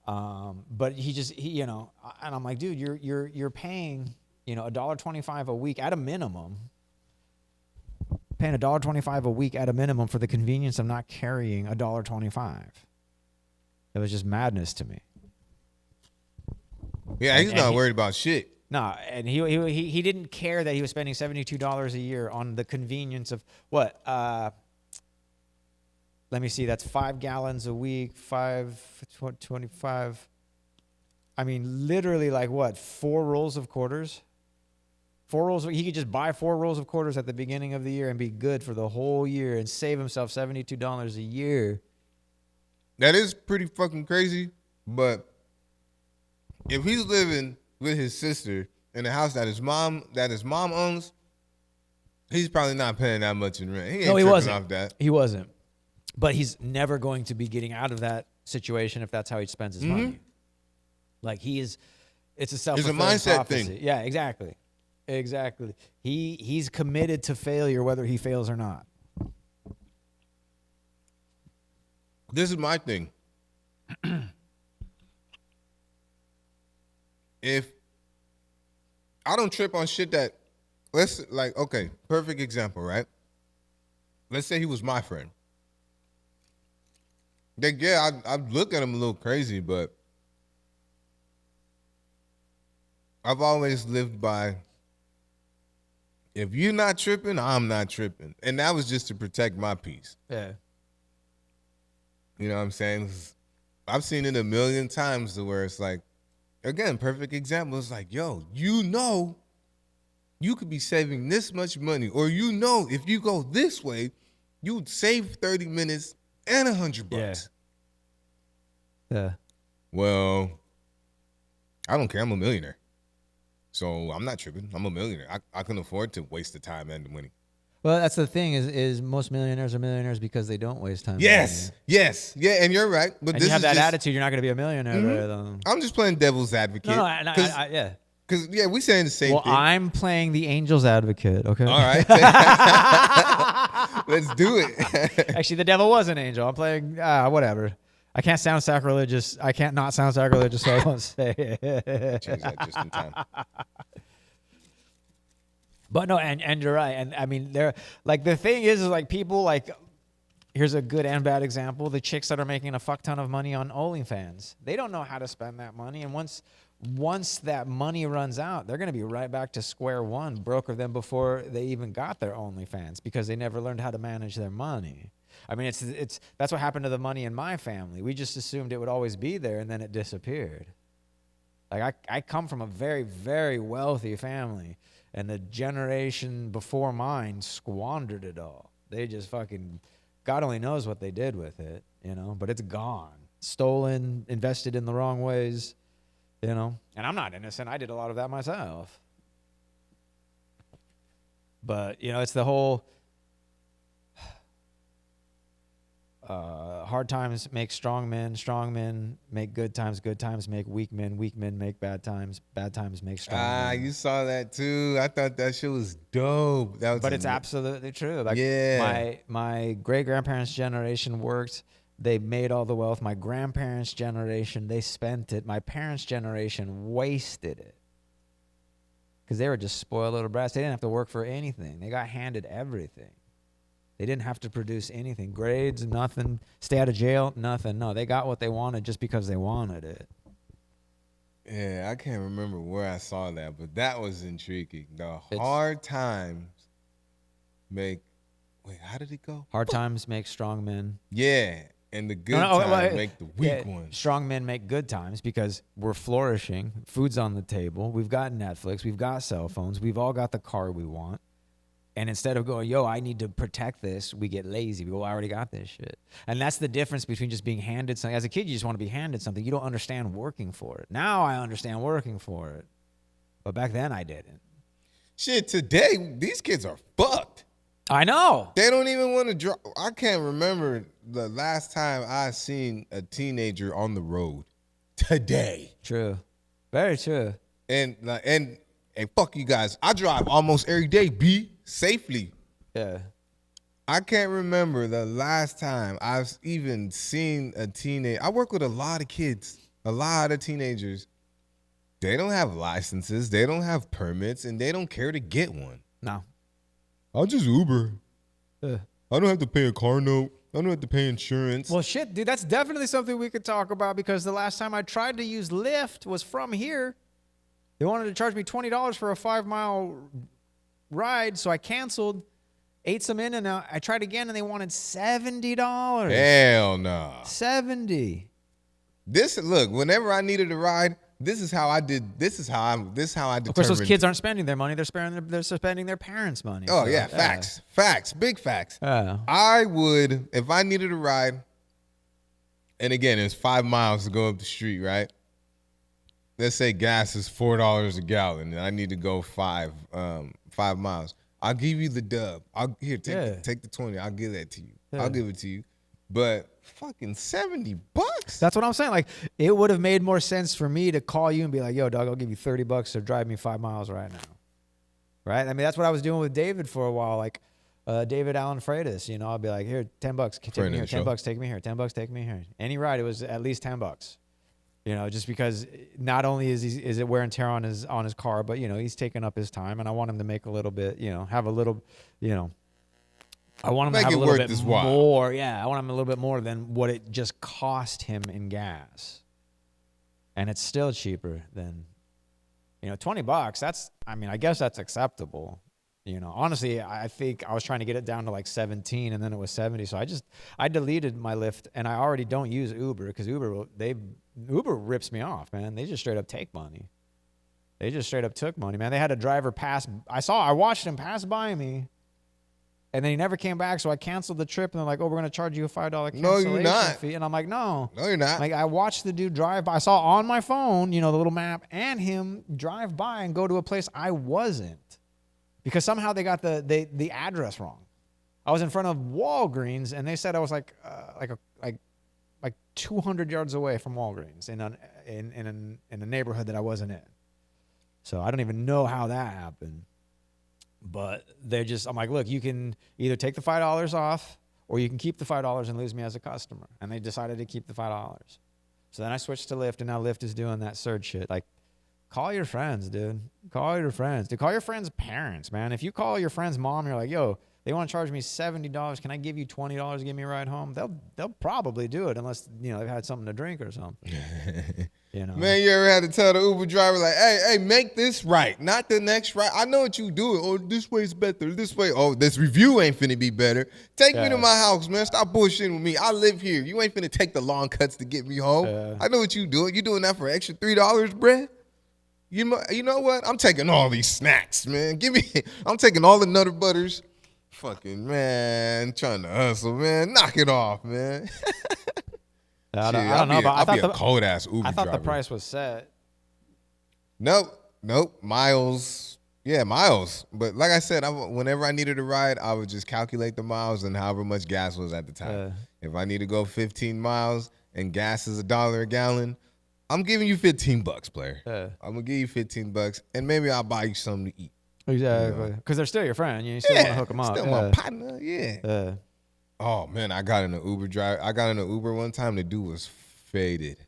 But and I'm like, dude, you're paying, $1.25 a week at a minimum. Paying $1.25 a week at a minimum for the convenience of not carrying $1.25. It was just madness to me. Yeah, he's not worried about shit. No, and he didn't care that he was spending $72 a year on the convenience of what? Let me see. That's 5 gallons a week. 25. I mean, literally, like what? 4 rolls of quarters. 4 rolls. He could just buy 4 rolls of quarters at the beginning of the year and be good for the whole year and save himself $72 a year. That is pretty fucking crazy. But if he's living with his sister in a house that his mom owns, he's probably not paying that much in rent. He ain't tripping off that. He wasn't. But he's never going to be getting out of that situation if that's how he spends his money. Like it's a self-fulfilling mindset prophecy. thing. Yeah, exactly. He's committed to failure whether he fails or not. This is my thing. If I don't trip on shit that, perfect example, right? Let's say he was my friend. Like, yeah, I'd look at him a little crazy, but I've always lived by, If you're not tripping, I'm not tripping. And that was just to protect my peace. Yeah. You know what I'm saying? I've seen it a million times to where it's like, again, perfect example. It's like, yo, you could be saving this much money, or if you go this way, you would save 30 minutes and $100. Yeah. Well, I don't care. I'm a millionaire. So I'm not tripping. I'm a millionaire. I can afford to waste the time and the money. Well, that's the thing is most millionaires are millionaires because they don't waste time. Yes. Yeah, and you're right. But And this you have is that just, attitude, you're not going to be a millionaire. Very long. I'm just playing devil's advocate. No, yeah. Because, we saying the same Well, thing. I'm playing the angel's advocate, okay? All right. Let's do it. Actually, the devil was an angel. I'm playing, whatever. I can't sound sacrilegious. I can't not sound sacrilegious, so I won't say it. Change that just in time. But no, and you're right. And I mean, the thing is like people like, here's a good and bad example. The chicks that are making a fuck ton of money on OnlyFans, they don't know how to spend that money. And once that money runs out, they're going to be right back to square one, broker than before they even got their OnlyFans, because they never learned how to manage their money. I mean, that's what happened to the money in my family. We just assumed it would always be there, and then it disappeared. Like I come from a very, very wealthy family, and the generation before mine squandered it all. They just fucking, God only knows what they did with it, but it's gone. Stolen, invested in the wrong ways, And I'm not innocent. I did a lot of that myself. But, it's the whole hard times make strong men make good times make weak men make bad times make strong men. You saw that too. I thought that shit was dope. But it's absolutely true. Like, yeah. My great-grandparents' generation worked. They made all the wealth. My grandparents' generation, they spent it. My parents' generation wasted it. Because they were just spoiled little brats. They didn't have to work for anything. They got handed everything. They didn't have to produce anything. Grades, nothing. Stay out of jail, nothing. No, they got what they wanted just because they wanted it. Yeah, I can't remember where I saw that, but that was intriguing. Hard times make... Wait, how did it go? Hard times make strong men. Yeah, and the good times make the weak ones. Strong men make good times because we're flourishing. Food's on the table. We've got Netflix. We've got cell phones. We've all got the car we want. And instead of going, I need to protect this, we get lazy. We go, I already got this shit. And that's the difference between just being handed something. As a kid, you just want to be handed something. You don't understand working for it. Now I understand working for it. But back then I didn't. Shit, today, these kids are fucked. I know. They don't even want to drive. I can't remember the last time I seen a teenager on the road. Today. True. Very true. And fuck you guys. I drive almost every day, B. Safely. Yeah. I can't remember the last time I've even seen a teenager. I work with a lot of kids, a lot of teenagers. They don't have licenses, they don't have permits, and they don't care to get one. No. I'll just Uber. I don't have to pay a car note. I don't have to pay insurance. Well, shit, dude, that's definitely something we could talk about, because the last time I tried to use Lyft was from here. They wanted to charge me $20 for a 5-mile ride, so I canceled, ate some in and out. I tried again, and they wanted $70. Hell no. $70. Look, whenever I needed a ride, this is how I did. This is how I determined. Of course, those kids aren't spending their money; they're spending their parents' money. Oh, so, yeah, facts, big facts. I would, if I needed a ride, and again, it's 5 miles to go up the street, right? Let's say gas is $4 a gallon, and I need to go 5 miles. I'll give you the dub. Take the 20. I'll give that to you. Yeah. I'll give it to you. But fucking $70. That's what I'm saying. Like, it would have made more sense for me to call you and be like, yo, dog, I'll give you $30 to drive me 5 miles right now. Right? I mean, that's what I was doing with David for a while. Like, David Allen Freitas, I'll be like, here, $10, take me here. $10, take me here. $10, take me here. Any ride, it was at least $10. Just because not only is it wear and tear on his car, but he's taking up his time, and I want him to make a little bit, have a little, I want him to have a little bit more. Yeah, I want him a little bit more than what it just cost him in gas, and it's still cheaper than, $20. That's, I guess that's acceptable. You know, honestly, I think I was trying to get it down to like 17 and then it was 70. So I deleted my Lyft and I already don't use Uber because Uber rips me off, man. They just straight up take money. They just straight up took money, man. They had a driver pass. I watched him pass by me and then he never came back. So I canceled the trip and they're like, oh, we're going to charge you a $5 cancellation fee. And I'm like, no, you're not. Like I watched the dude drive by. I saw on my phone, you know, the little map and him drive by and go to a place I wasn't. Because somehow they got the address wrong. I was in front of Walgreens, and they said I was like 200 yards away from Walgreens in a neighborhood that I wasn't in. So I don't even know how that happened. But I'm like, look, you can either take the $5 off, or you can keep the $5 and lose me as a customer. And they decided to keep the $5. So then I switched to Lyft, and now Lyft is doing that surge shit. Like, call your friends, dude. Call your friends. Dude, call your friends' parents, man. If you call your friend's mom, you're like, yo, they want to charge me $70. Can I give you $20 to give me a ride home? They'll probably do it unless, you know, they've had something to drink or something. You know? Man, you ever had to tell the Uber driver, like, hey, make this right, not the next right. I know what you do. Oh, this way's better. This way. Oh, this review ain't finna be better. Take me to my house, man. Stop bullshitting with me. I live here. You ain't finna take the long cuts to get me home. I know what you doing. You doing that for extra $3, bruh? You know what? I'm taking all these snacks, man. I'm taking all the Nutter Butters. Fucking, man, trying to hustle, man. Knock it off, man. I don't know, but I'll be a cold-ass Uber driver. I thought the price was set. Nope. Miles. Yeah, miles. But like I said, whenever I needed a ride, I would just calculate the miles and however much gas was at the time. If I need to go 15 miles and gas is $1 a gallon, I'm giving you $15, player. I'm gonna give you $15, and maybe I'll buy you something to eat. Exactly, because they're still your friend. You still want to hook them up. Still my partner. Yeah. Oh man, I got in an Uber one time. The dude was faded.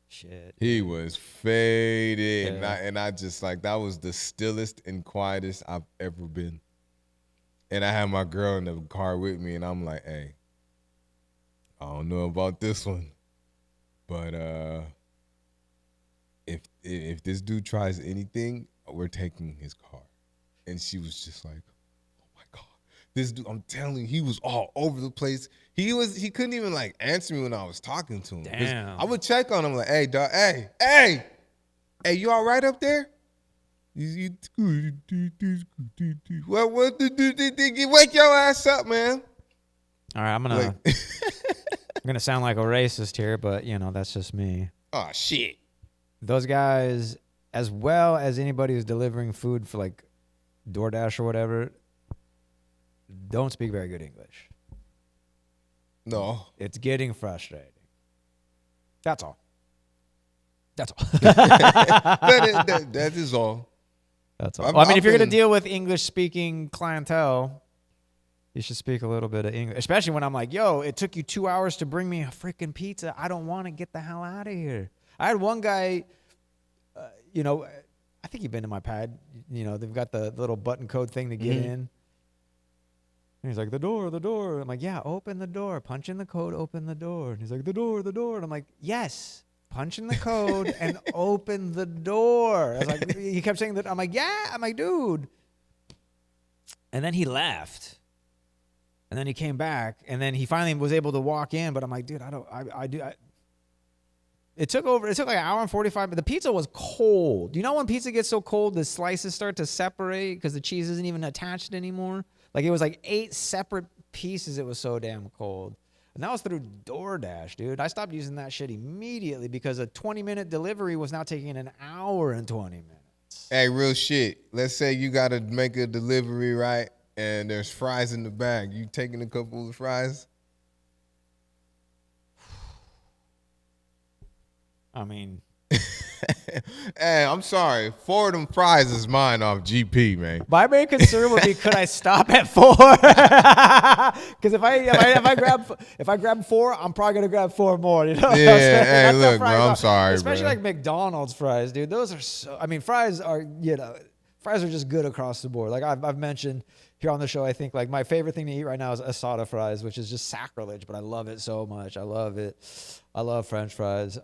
Shit. He was faded, and I just like that was the stillest and quietest I've ever been. And I had my girl in the car with me, and I'm like, hey, I don't know about this one, but if this dude tries anything, we're taking his car. And she was just like, oh my God. This dude, I'm telling you, he was all over the place. He couldn't even like answer me when I was talking to him. Damn. I would check on him like, hey, dog, hey, you all right up there? Well, what you wake your ass up, man. All right, I'm gonna sound like a racist here, but you know, that's just me. Oh shit. Those guys, as well as anybody who's delivering food for like DoorDash or whatever, don't speak very good English. No. It's getting frustrating. That's all. That is all. That's all. Well, I mean, if you're going to deal with English-speaking clientele, you should speak a little bit of English. Especially when I'm like, yo, it took you 2 hours to bring me a freaking pizza. I don't want to get the hell out of here. I had one guy, you know, I think you've been to my pad. You know, they've got the little button code thing to get in. And he's like, the door. I'm like, yeah, open the door. Punch in the code, open the door. And he's like, the door. And I'm like, yes, punch in the code and open the door. I was like, he kept saying that. I'm like, yeah. I'm like, dude. And then he left. And then he came back. And then he finally was able to walk in. But I'm like, dude, It took like an hour and 45, but the pizza was cold. You know when pizza gets so cold, the slices start to separate because the cheese isn't even attached anymore? Like it was like 8 separate pieces. It was so damn cold. And that was through DoorDash, dude. I stopped using that shit immediately because a 20-minute delivery was now taking an hour and 20 minutes. Hey, real shit. Let's say you got to make a delivery, right? And there's fries in the bag. You taking a couple of fries? I mean, hey, I'm sorry. 4 of them fries is mine off GP, man. My main concern would be, could I stop at 4? Because if I grab 4, I'm probably gonna grab 4 more. You know? Yeah. Hey, look, bro. I'm sorry, especially bro. like McDonald's fries, dude. Those are so. I mean, fries are just good across the board. Like I've mentioned here on the show, I think like my favorite thing to eat right now is asada fries, which is just sacrilege, but I love it so much. I love it. I love French fries.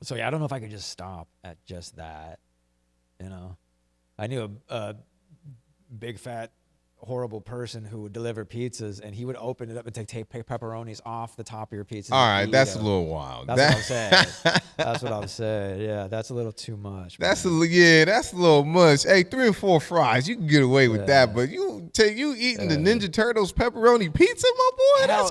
So yeah, I don't know if I could just stop at just that. You know, I knew big fat horrible person who would deliver pizzas, and he would open it up and take pepperonis off the top of your pizza. All right, that's a little wild. That's what I'm saying. That's what I'm saying. Yeah, that's a little too much. That's a little much. Hey, 3 or 4 fries, you can get away with that, but you eating the Ninja Turtles pepperoni pizza, my boy. That's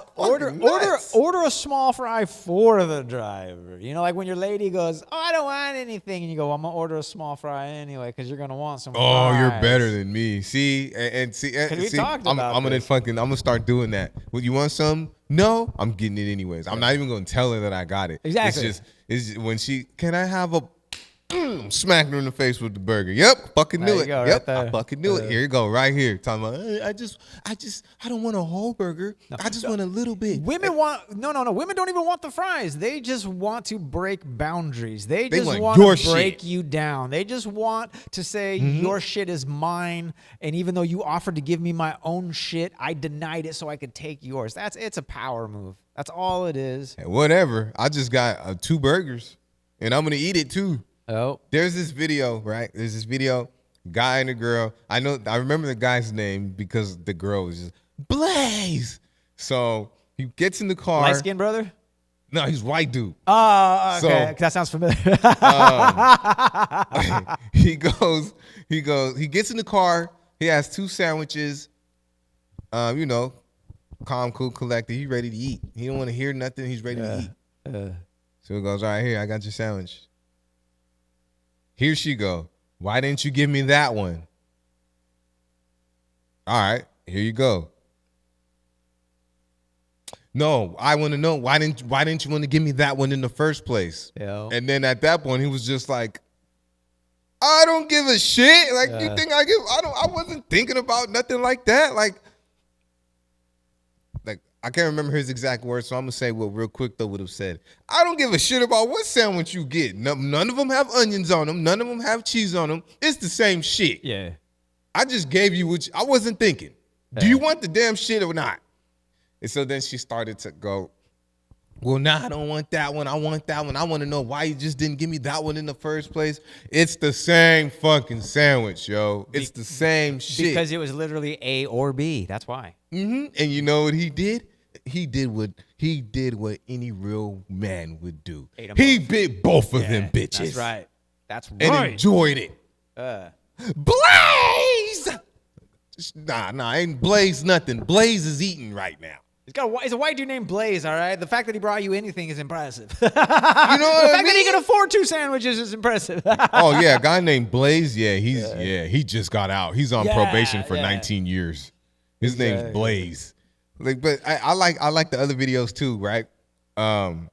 order a small fry for the driver. You know, like when your lady goes, "Oh, I don't want anything," and you go, "I'm gonna order a small fry anyway because you're gonna want some." Oh, fries. you're better than me. See, and see, we talked about I'm gonna start doing that. Well, you want some? No, I'm getting it anyways. I'm not even gonna tell her that I got it. Exactly. It's just when can I have a? Smacking her in the face with the burger. Yep, fucking knew it. Yep, I fucking knew it. Here you go, right here. Talking about, I don't want a whole burger. I just want a little bit. Women want no. Women don't even want the fries. They just want to break boundaries. They just want want to your break shit. you down. They just want to say your shit is mine, and even though you offered to give me my own shit, I denied it so I could take yours. It's a power move. That's all it is. Hey, whatever. I just got 2 burgers, and I'm gonna eat it too. Oh, There's this video, right? There's this video, guy and a girl. I remember the guy's name because the girl was just Blaze. So he gets in the car. light skinned brother. No, he's white dude. Oh, okay. So- That sounds familiar. He gets in the car. He has 2 sandwiches. Calm, cool, collected. He's ready to eat. He don't want to hear nothing. He's ready to eat. So he goes, all right, here, I got your sandwich. Here she go. Why didn't you give me that one? All right, here you go. No, I want to know why didn't you want to give me that one in the first place? Yeah. And then at that point, he was just like, I don't give a shit. Like, you think I wasn't thinking about nothing like that. Like I can't remember his exact words, so I'm gonna say what Realquicctho would have said. I don't give a shit about what sandwich you get. None of them have onions on them. None of them have cheese on them. It's the same shit. Yeah. I just gave you what I wasn't thinking. Do you want the damn shit or not? And so then she started to go, well, nah, I don't want that one. I want that one. I want to know why you just didn't give me that one in the first place. It's the same fucking sandwich, yo. It's the same shit. Because it was literally A or B. That's why. And you know what he did? He did what any real man would do. He bit both of them bitches. That's right. And enjoyed it. Blaze! Nah, ain't Blaze nothing. Blaze is eating right now. He's a white dude named Blaze, all right? The fact that he brought you anything is impressive. You know what The I fact mean? that he can afford 2 sandwiches is impressive. Oh yeah, a guy named Blaze. Yeah, he just got out. He's on probation for 19 years. His name's Blaze. Like, but I like the other videos too, right? The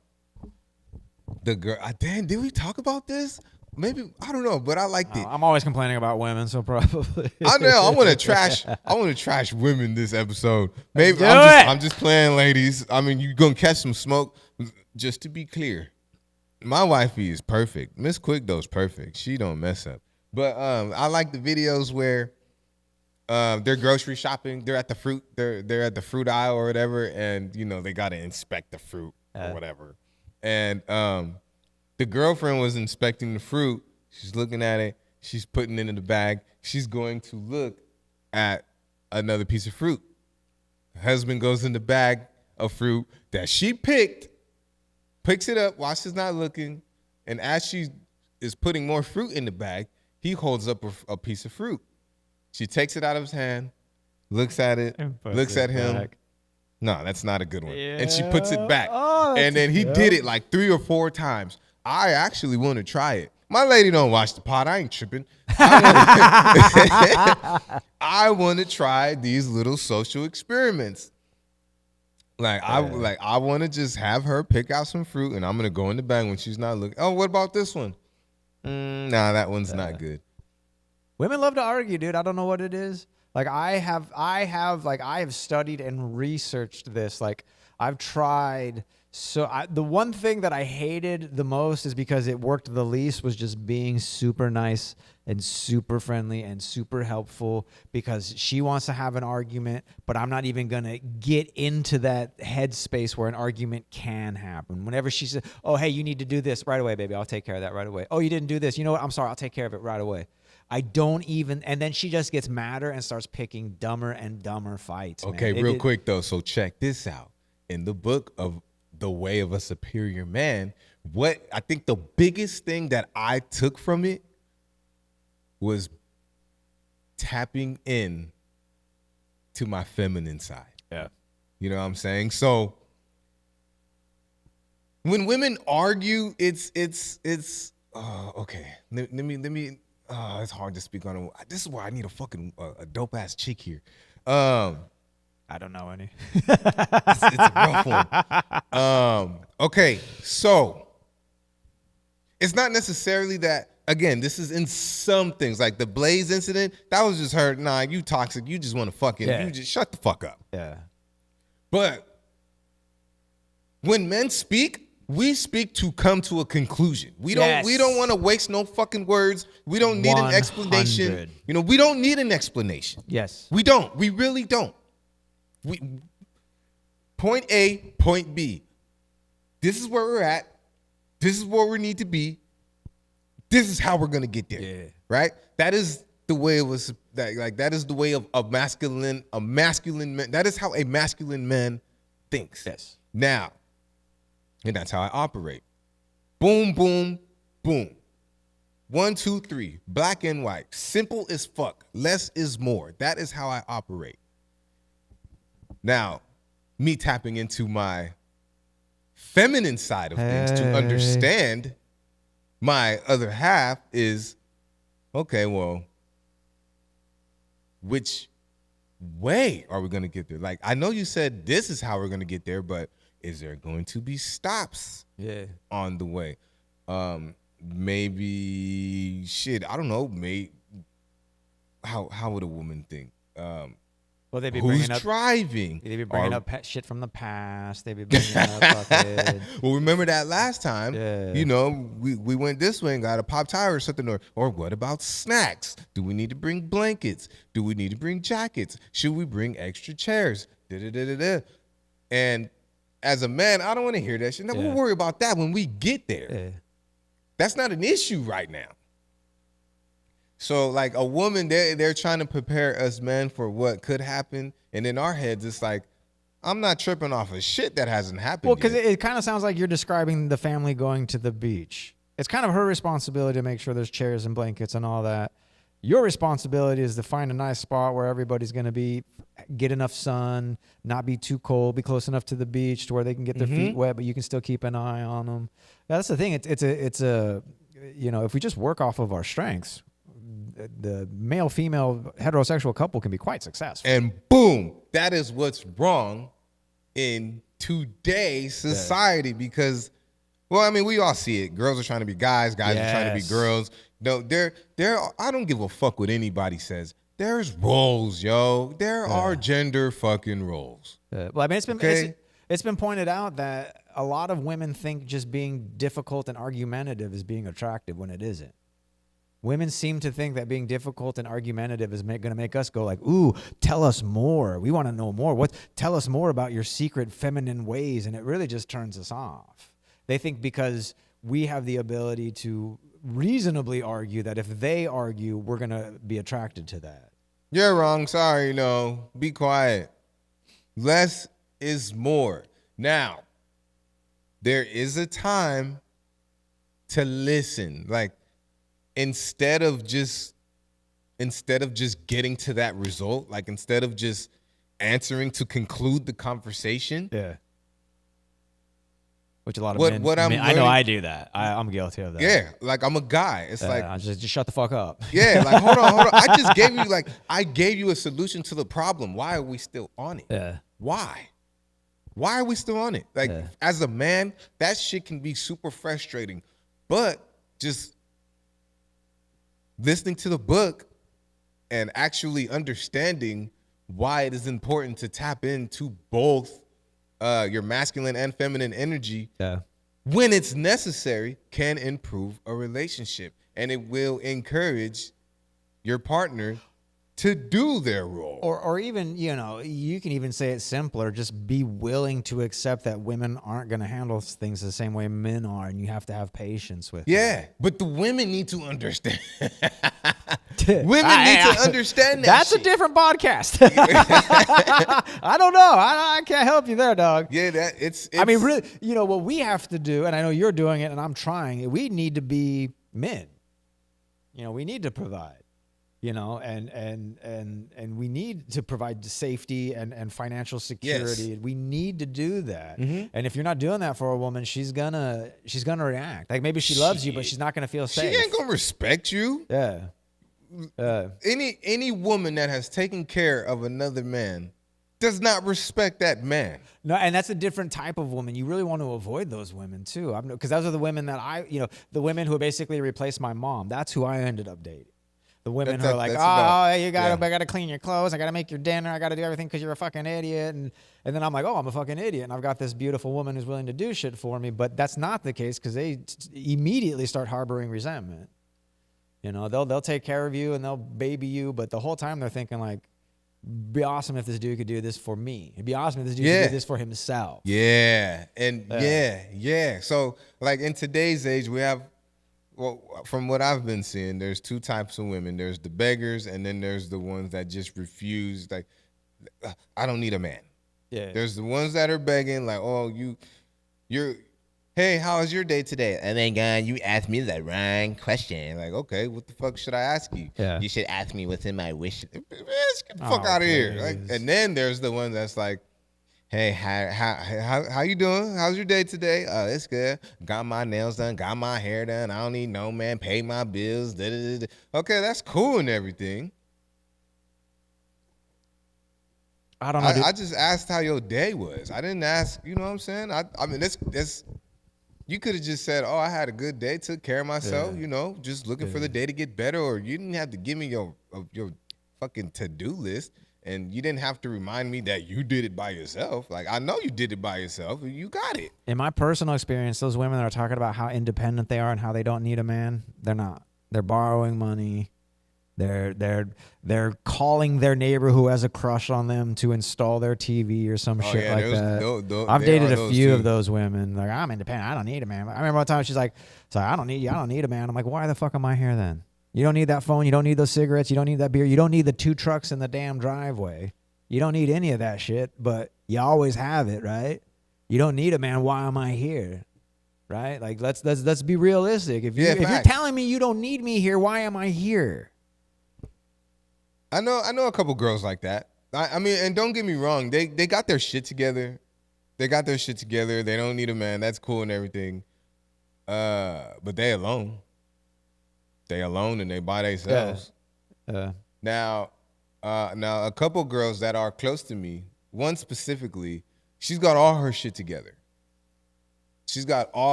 girl. Damn, did we talk about this? Maybe, I don't know, but I liked it. I'm always complaining about women, so probably. I know. I want to trash women this episode. Maybe I'm just playing, ladies. I mean, you're gonna catch some smoke. Just to be clear, my wifey is perfect. Miss Quickdo's perfect. She don't mess up. But I like the videos where they're grocery shopping. They're at the fruit. They're at the fruit aisle or whatever, and they gotta inspect the fruit or whatever. And the girlfriend was inspecting the fruit. She's looking at it. She's putting it in the bag. She's going to look at another piece of fruit. Her husband goes in the bag of fruit that she picks it up while she's not looking, and as she is putting more fruit in the bag, he holds up a piece of fruit. She takes it out of his hand, looks at it, looks at him. Back. No, that's not a good one. Yeah. And she puts it back. And then he did it like 3 or 4 times. I actually want to try it. My lady don't watch the pod. I ain't tripping. I want to try these little social experiments. I want to just have her pick out some fruit, and I'm gonna go in the bag when she's not looking. Oh, what about this one? Nah, that one's not good. Women love to argue, dude. I don't know what it is. Like I have studied and researched this. Like I've tried. So the one thing that I hated the most is because it worked the least was just being super nice and super friendly and super helpful because she wants to have an argument, but I'm not even going to get into that headspace where an argument can happen. Whenever she says, oh, hey, you need to do this right away, baby. I'll take care of that right away. Oh, you didn't do this. You know what? I'm sorry. I'll take care of it right away. I don't even, and then she just gets madder and starts picking dumber and dumber fights. Okay, man. real quick though. So check this out. In the book of The Way of a Superior Man, what I think the biggest thing that I took from it was tapping in to my feminine side. Yeah. You know what I'm saying? So when women argue, it's okay. Let me it's hard to speak on it. This is why I need a fucking a dope ass chick here. I don't know any. It's a rough one. Okay, so it's not necessarily that. Again, this is in some things like the Blaze incident. That was just her. Nah, you toxic. You just want to fucking. Yeah. You just shut the fuck up. Yeah. But when men speak, we speak to come to a conclusion. We don't want to waste no fucking words. We don't need an explanation. 100. You know, we don't need an explanation. Yes. We don't. We really don't. Point A, point B. This is where we're at. This is where we need to be. This is how we're gonna get there. Yeah. Right? That is the way it was. That is the way of a masculine man. That is how a masculine man thinks. Yes. Now, and that's how I operate. Boom, boom, boom. 1, 2, 3. Black and white. Simple as fuck. Less is more. That is how I operate. Now, me tapping into my feminine side of things to understand my other half is, okay, well, which way are we going to get there? Like, I know you said this is how we're going to get there, but is there going to be stops on the way? Maybe, shit, I don't know. How would a woman think? Well, they'd be who's bringing up driving? They'd be bringing up shit from the past. They'd be bringing up fucking. Well, remember that last time? Yeah. You know, we went this way and got a pop tire or something. Or what about snacks? Do we need to bring blankets? Do we need to bring jackets? Should we bring extra chairs? Da-da-da-da-da. And as a man, I don't want to hear that shit. No, we'll worry about that when we get there. Yeah. That's not an issue right now. So, like, a woman, they're trying to prepare us men for what could happen. And in our heads, it's like, I'm not tripping off of shit that hasn't happened Well, because yet. it kind of sounds like you're describing the family going to the beach. It's kind of her responsibility to make sure there's chairs and blankets and all that. Your responsibility is to find a nice spot where everybody's going to be, get enough sun, not be too cold, be close enough to the beach to where they can get their feet wet, but you can still keep an eye on them. That's the thing. It's a, you know, if we just work off of our strengths, the male-female heterosexual couple can be quite successful. And boom, that is what's wrong in today's society because, well, I mean, we all see it. Girls are trying to be guys. Guys are trying to be girls. No, I don't give a fuck what anybody says. There's roles, yo. There are gender fucking roles. Well, I mean, it's been pointed out that a lot of women think just being difficult and argumentative is being attractive when it isn't. Women seem to think that being difficult and argumentative is going to make us go like, ooh, tell us more. We want to know more. Tell us more about your secret feminine ways. And it really just turns us off. They think because we have the ability to reasonably argue that if they argue, we're going to be attracted to that. You're wrong. Sorry, no. Be quiet. Less is more. Now, there is a time to listen. Like, instead of just getting to that result, like instead of just answering to conclude the conversation. Yeah. Which a lot of men, I know I do that. I'm guilty of that. Yeah, like I'm a guy. It's like I just shut the fuck up. Yeah, like hold on. I gave you a solution to the problem. Why are we still on it? Yeah. Why are we still on it? Like as a man, that shit can be super frustrating. But just listening to the book and actually understanding why it is important to tap into both your masculine and feminine energy when it's necessary can improve a relationship. And it will encourage your partner to do their role. Or even, you know, you can even say it simpler. Just be willing to accept that women aren't going to handle things the same way men are, and you have to have patience with Yeah, but the women need to understand. Women need to understand that. That's shit. a different podcast. I don't know. I can't help you there, dog. Yeah, it's. I mean, really, you know, what we have to do, and I know you're doing it, and I'm trying. We need to be men. You know, we need to provide. You know, and we need to provide safety and financial security. Yes. We need to do that. Mm-hmm. And if you're not doing that for a woman, she's gonna react. Like maybe she loves you, but she's not gonna feel safe. She ain't gonna respect you. Yeah. Any woman that has taken care of another man does not respect that man. No, and that's a different type of woman. You really want to avoid those women too. Because those are the women that the women who basically replaced my mom. That's who I ended up dating. The women who are like, I gotta clean your clothes, I gotta make your dinner, I gotta do everything because you're a fucking idiot, and then I'm like, oh, I'm a fucking idiot, and I've got this beautiful woman who's willing to do shit for me. But that's not the case because they immediately start harboring resentment. You know, they'll take care of you and they'll baby you, but the whole time they're thinking like, it'd be awesome if this dude could do this for me. It'd be awesome if this dude could do this for himself. Yeah, and yeah. So like in today's age, we have. Well, from what I've been seeing, there's two types of women. There's the beggars, and then there's the ones that just refuse. Like, I don't need a man. Yeah. There's the ones that are begging, like, oh, hey, how was your day today? And then, God, you asked me the wrong question. Like, okay, what the fuck should I ask you? Yeah. You should ask me what's in my wish. Get the fuck out of here. Like, and then there's the one that's like, hey, how you doing? How's your day today? Oh, it's good. Got my nails done. Got my hair done. I don't need no man. Pay my bills. Okay, that's cool and everything. I don't know. I just asked how your day was. I didn't ask. You know what I'm saying? I mean, this. You could have just said, "Oh, I had a good day. Took care of myself." Yeah. You know, just looking for the day to get better. Or you didn't have to give me your fucking to-do list. And you didn't have to remind me that you did it by yourself. Like, I know you did it by yourself. You got it. In my personal experience, those women that are talking about how independent they are and how they don't need a man, they're not. They're borrowing money. They're calling their neighbor who has a crush on them to install their TV or some shit like that. I've dated a few of those women. Like, I'm independent. I don't need a man. I remember one time she's like, "Sorry, I don't need you. I don't need a man." I'm like, "Why the fuck am I here then? You don't need that phone. You don't need those cigarettes. You don't need that beer. You don't need the 2 trucks in the damn driveway. You don't need any of that shit, but you always have it, right? You don't need a man. Why am I here? Right? Like, let's be realistic. If you're telling me you don't need me here, why am I here?" I know a couple girls like that. I mean, and don't get me wrong. They got their shit together. They don't need a man. That's cool and everything. But they alone. They alone and they by themselves. Now a couple girls that are close to me, one specifically, she's got all her shit together.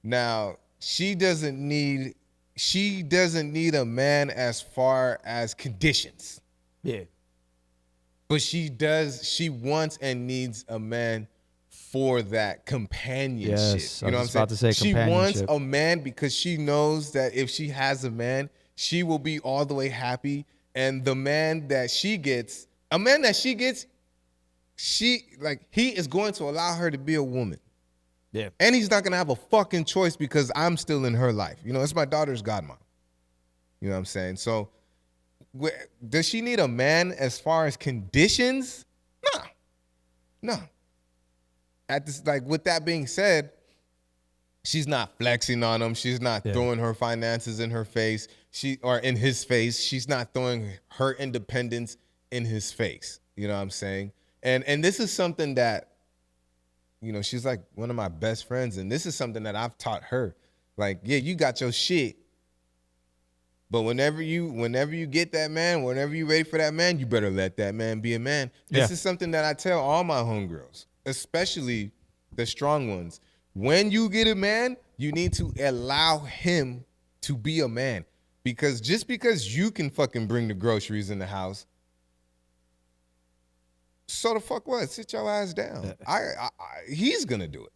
Now, she doesn't need a man as far as conditions. Yeah. But she wants and needs a man for that companionship. Yes, you know what I'm saying? She wants a man because she knows that if she has a man, she will be all the way happy. And the man that she gets, he is going to allow her to be a woman. Yeah. And he's not going to have a fucking choice because I'm still in her life. You know, it's my daughter's godmom. You know what I'm saying? So does she need a man as far as conditions? No. With that being said, she's not flexing on him. She's not throwing her finances in her face. Or in his face. She's not throwing her independence in his face. You know what I'm saying? And this is something that, you know, she's like one of my best friends, and this is something that I've taught her. Like, yeah, you got your shit, but whenever you get that man, whenever you ready for that man, you better let that man be a man. This is something that I tell all my homegirls, especially the strong ones. When you get a man, you need to allow him to be a man, because just because you can fucking bring the groceries in the house, so the fuck what? Sit your ass down. He's gonna do it.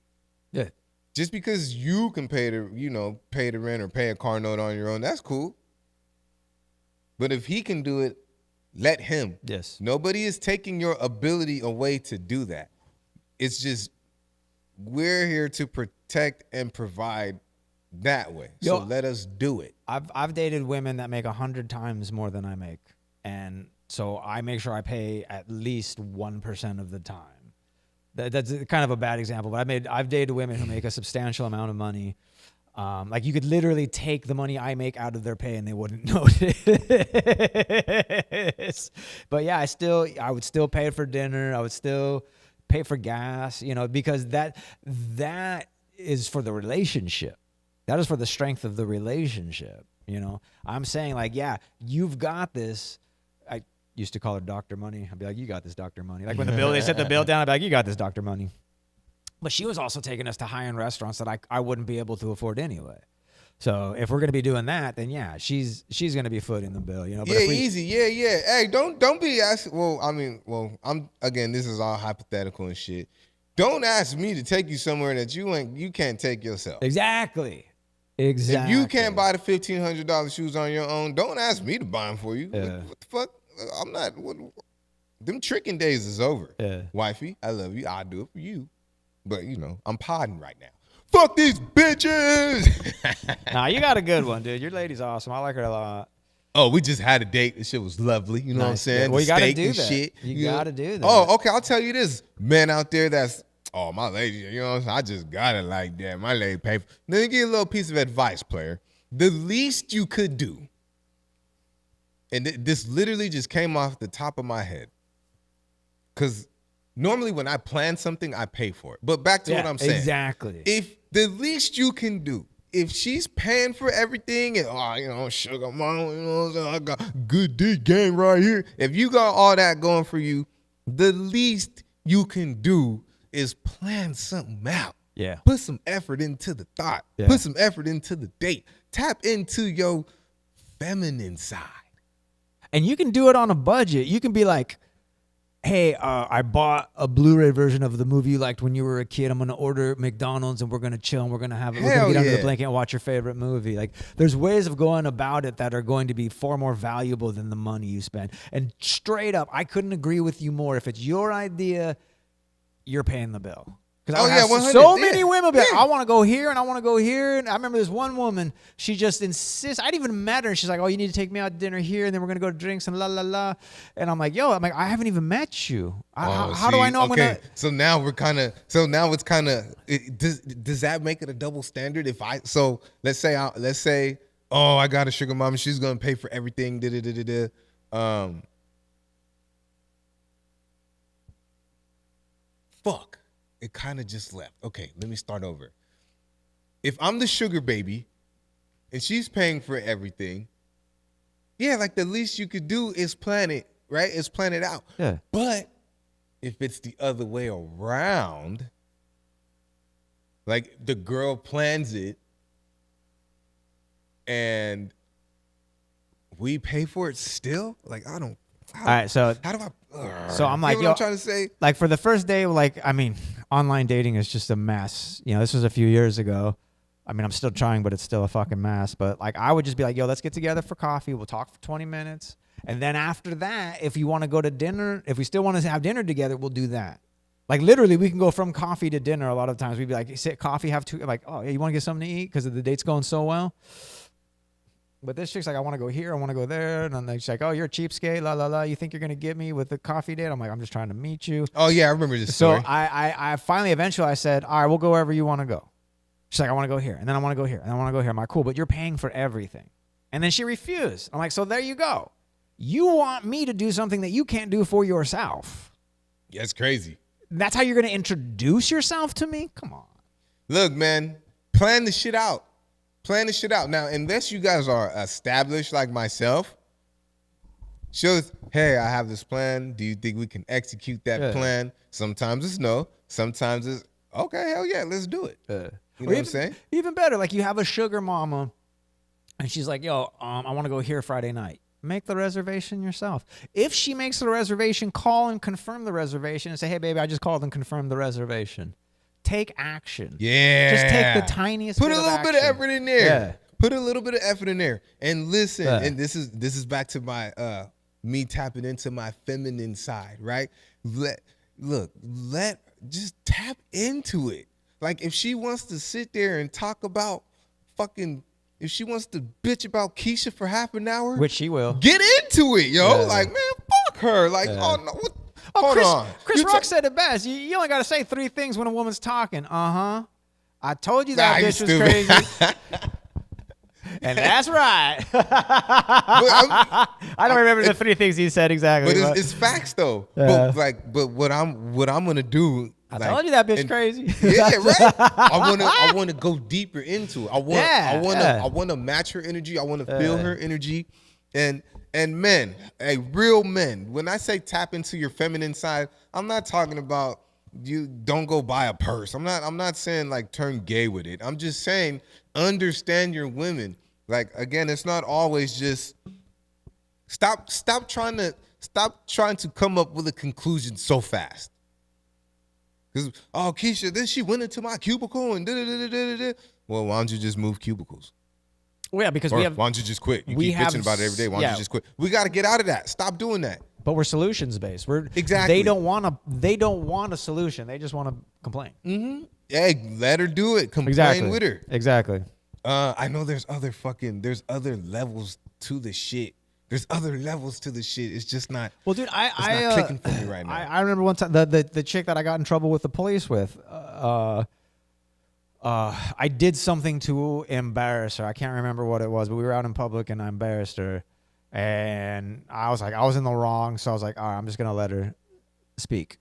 Yeah. Just because you can pay the rent or pay a car note on your own, that's cool. But if he can do it, let him. Yes. Nobody is taking your ability away to do that. It's just we're here to protect and provide that way. So let us do it. I've dated women that make 100 times more than I make, and so I make sure I pay at least 1% of the time. That's kind of a bad example, but I've dated women who make a substantial amount of money. Like you could literally take the money I make out of their pay and they wouldn't notice. But yeah, I would still pay for dinner. I would still pay for gas, because that is for the relationship. That is for the strength of the relationship. I'm saying like, yeah, you've got this. I used to call her Dr. Money. I'd be like, you got this, Dr. Money. Like when they set the bill down, I'd be like, you got this, Dr. Money. But she was also taking us to high-end restaurants that I wouldn't be able to afford anyway. So if we're gonna be doing that, then yeah, she's gonna be footing the bill, But easy, yeah. Hey, don't be asking. I'm again. This is all hypothetical and shit. Don't ask me to take you somewhere that you can't take yourself. Exactly. If you can't buy the $1,500 shoes on your own, don't ask me to buy them for you. Yeah. What the fuck? I'm not. Them tricking days is over. Yeah. Wifey, I love you. I'll do it for you. But I'm podding right now. Fuck these bitches. Nah, you got a good one, dude. Your lady's awesome. I like her a lot. Oh, we just had a date. This shit was lovely. You know what I'm saying? Well, you got to Steak do and that. shit. You got to do that. Oh, okay. I'll tell you this. Man out there that's, my lady, you know what I'm saying? I just got it like that. My lady paid for. Let me give you a little piece of advice, player. The least you could do, and this literally just came off the top of my head, because normally when I plan something, I pay for it. But back to what I'm saying. Exactly. If the least you can do, if she's paying for everything and, sugar mama, I got good dick game right here. If you got all that going for you, the least you can do is plan something out. Yeah. Put some effort into the thought. Yeah. Put some effort into the date. Tap into your feminine side. And you can do it on a budget. You can be like, hey, I bought a Blu-ray version of the movie you liked when you were a kid. I'm going to order McDonald's and we're going to chill and we're going to get under the blanket and watch your favorite movie. Like, there's ways of going about it that are going to be far more valuable than the money you spend. And straight up, I couldn't agree with you more. If it's your idea, you're paying the bill. Because so many women be like, I want to go here and I want to go here. And I remember this one woman, she just insists. I didn't even met her. She's like, oh, you need to take me out to dinner here and then we're going to go to drinks and la, la, la. And I'm like, I haven't even met you. How do I know I'm going to? So now it's kind of, does that make it a double standard? Let's say, I got a sugar mama. She's going to pay for everything. Fuck. It kind of just left. Okay, let me start over. If I'm the sugar baby and she's paying for everything, like the least you could do is plan it, right? Is plan it out. Yeah. But if it's the other way around, like the girl plans it and we pay for it still, like all right, so how do I? So I'm like, what I'm trying to say. Like for the first day, online dating is just a mess. This was a few years ago. I'm still trying, but it's still a fucking mess. But I would just be like, let's get together for coffee. We'll talk for 20 minutes. And then after that, if you want to go to dinner, if we still want to have dinner together, we'll do that. Like literally, we can go from coffee to dinner. A lot of times we'd be like, sit coffee, have two. Like, oh, yeah, you want to get something to eat because the date's going so well. But this chick's like, I want to go here, I want to go there. And then she's like, oh, you're a cheapskate, la, la, la. You think you're going to get me with the coffee date? I'm like, I'm just trying to meet you. Oh, yeah, I remember this story. So I finally, eventually I said, all right, we'll go wherever you want to go. She's like, I want to go here. And then I want to go here. And I want to go here. I'm like, cool, but you're paying for everything. And then she refused. I'm like, so there you go. You want me to do something that you can't do for yourself. Yeah, it's crazy. That's how you're going to introduce yourself to me? Come on. Look, man, plan the shit out. Plan the shit out. Now, unless you guys are established like myself, hey, I have this plan. Do you think we can execute that plan? Sometimes it's no. Sometimes it's, okay, hell yeah, let's do it. You know what I'm saying? Even better, like you have a sugar mama, and she's like, yo, I want to go here Friday night. Make the reservation yourself. If she makes the reservation, call and confirm the reservation and say, hey, baby, I just called and confirmed the reservation. Take action. Yeah. Just take the tiniest Put bit a little of bit of action. effort in there. Yeah. Put a little bit of effort in there and listen. And this is back to my me tapping into my feminine side, right? Just tap into it. Like if she wants to sit there and talk about if she wants to bitch about Keisha for half an hour, which she will, get into it, yo. Like, man, fuck her. Like, oh no, hold on. Chris Rock said it best. You only got to say 3 things when a woman's talking. I told you that bitch was crazy. And that's right. I don't remember the 3 things he said exactly. But it's facts though. Yeah. But what I'm gonna do. I told you that bitch crazy. Yeah, right. I wanna go deeper into it. I wanna match her energy. I wanna feel her energy, and men, real men. When I say tap into your feminine side, I'm not talking about you don't go buy a purse. I'm not saying like turn gay with it. I'm just saying understand your women. Like again, it's not always just stop trying to come up with a conclusion so fast. Because, Keisha, then she went into my cubicle and da-da-da-da-da-da. Well, why don't you just move cubicles? Well, yeah, because why don't you just quit? You keep bitching about it every day. Why don't you just quit? We got to get out of that. Stop doing that. But we're solutions based. Exactly. They don't want a solution. They just want to complain. Mm-hmm. Yeah, let her do it. Complain with her. Exactly. I know there's other levels to the shit. There's other levels to the shit. It's just not. Well, dude, not clicking for me right now. I remember one time the chick that I got in trouble with the police with. I did something to embarrass her. I can't remember what it was, but we were out in public and I embarrassed her, and I was in the wrong, so I was like, all right, I'm just gonna let her speak.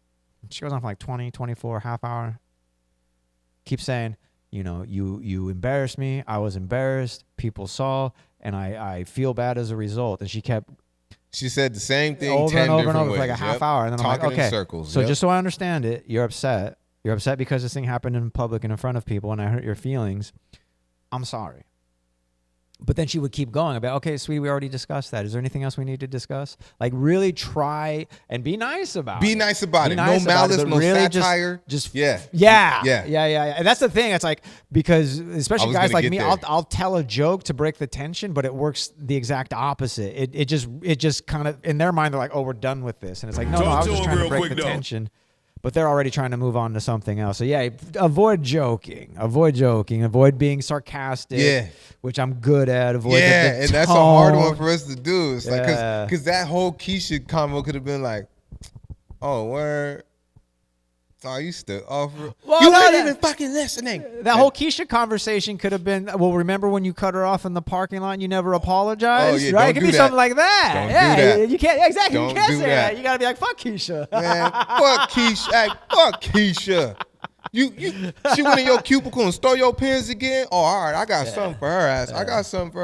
She goes on for like 20, 24, half hour. Keep saying, you embarrassed me. I was embarrassed. People saw. And I feel bad as a result. And she said the same thing over 10 and over different and over ways. for like a half hour. And then talking I'm like, okay. in circles. So just so I understand it, you're upset. You're upset because this thing happened in public and in front of people and I hurt your feelings. I'm sorry. But then she would keep going about, okay, sweetie, we already discussed that. Is there anything else we need to discuss? Like really try and be nice about it. Be nice about it. No malice, no really satire. Yeah. And that's the thing. It's like, because especially guys like me, I'll tell a joke to break the tension, but it works the exact opposite. It just kind of, in their mind, they're like, oh, we're done with this. And it's like, no, I was just trying to break the tension. But they're already trying to move on to something else. So yeah, avoid joking. Avoid being sarcastic. Yeah, which I'm good at. And that's a hard one for us to do. It's like because that whole Keisha combo could have been like, oh, word. Oh, you still offer? Well, you weren't even fucking listening. That whole Keisha conversation could have been, well, remember when you cut her off in the parking lot and you never apologized? Oh, yeah, right? It could be something like that. Don't do that. You can't, exactly. Don't you can't do say that. You got to be like, fuck Keisha. Man, fuck Keisha. Hey, fuck Keisha. She went in your cubicle and stole your pens again? Oh, all right. I got something for her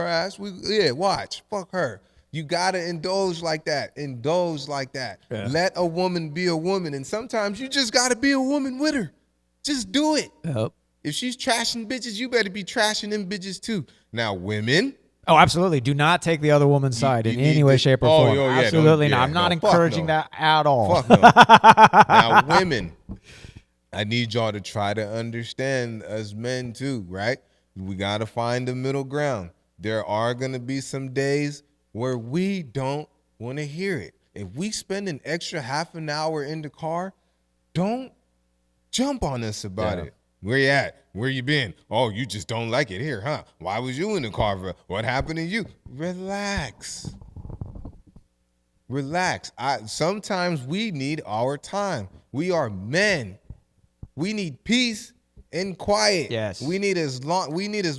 ass. Watch. Fuck her. You gotta indulge like that. Yeah. Let a woman be a woman. And sometimes you just gotta be a woman with her. Just do it. Yep. If she's trashing bitches, you better be trashing them bitches too. Now, women. Oh, absolutely. Do not take the other woman's side in any way, shape, or form. Absolutely not. I'm not encouraging that at all. Fuck no. Now, women, I need y'all to try to understand as men too, right? We gotta find the middle ground. There are gonna be some days where we don't want to hear it. If we spend an extra half an hour in the car, don't jump on us about it. Where you at? Where you been? Oh, you just don't like it here, huh? Why was you in the car? What happened to you? Relax. Sometimes we need our time. We are men. We need peace and quiet. Yes. We need as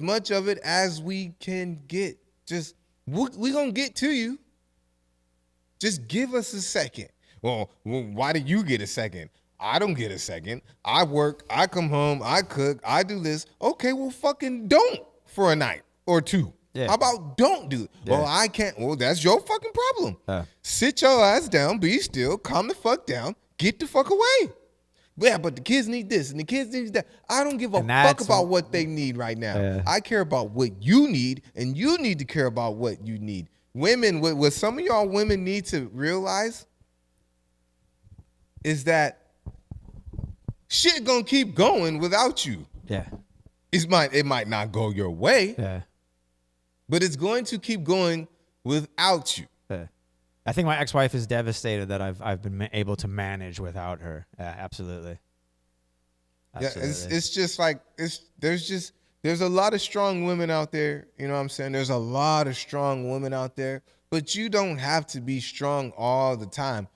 much of it as we can get. We gonna get to you. Just give us a second. Well, why do you get a second? I don't get a second. I work, I come home, I cook, I do this. Okay, well, fucking don't for a night or two. Yeah. How about don't do it? Yeah. Well, I can't. Well, that's your fucking problem. Sit your ass down, be still, calm the fuck down, get the fuck away. Yeah, but the kids need this and the kids need that. I don't give a fuck about what they need right now. Yeah. I care about what you need, and you need to care about what you need. Women, what some of y'all women need to realize is that shit gonna keep going without you. Yeah. It might not go your way. Yeah. but it's going to keep going without you. I think my ex-wife is devastated that I've been able to manage without her. Absolutely. Yeah, it's just like there's a lot of strong women out there. You know what I'm saying? There's a lot of strong women out there, but you don't have to be strong all the time.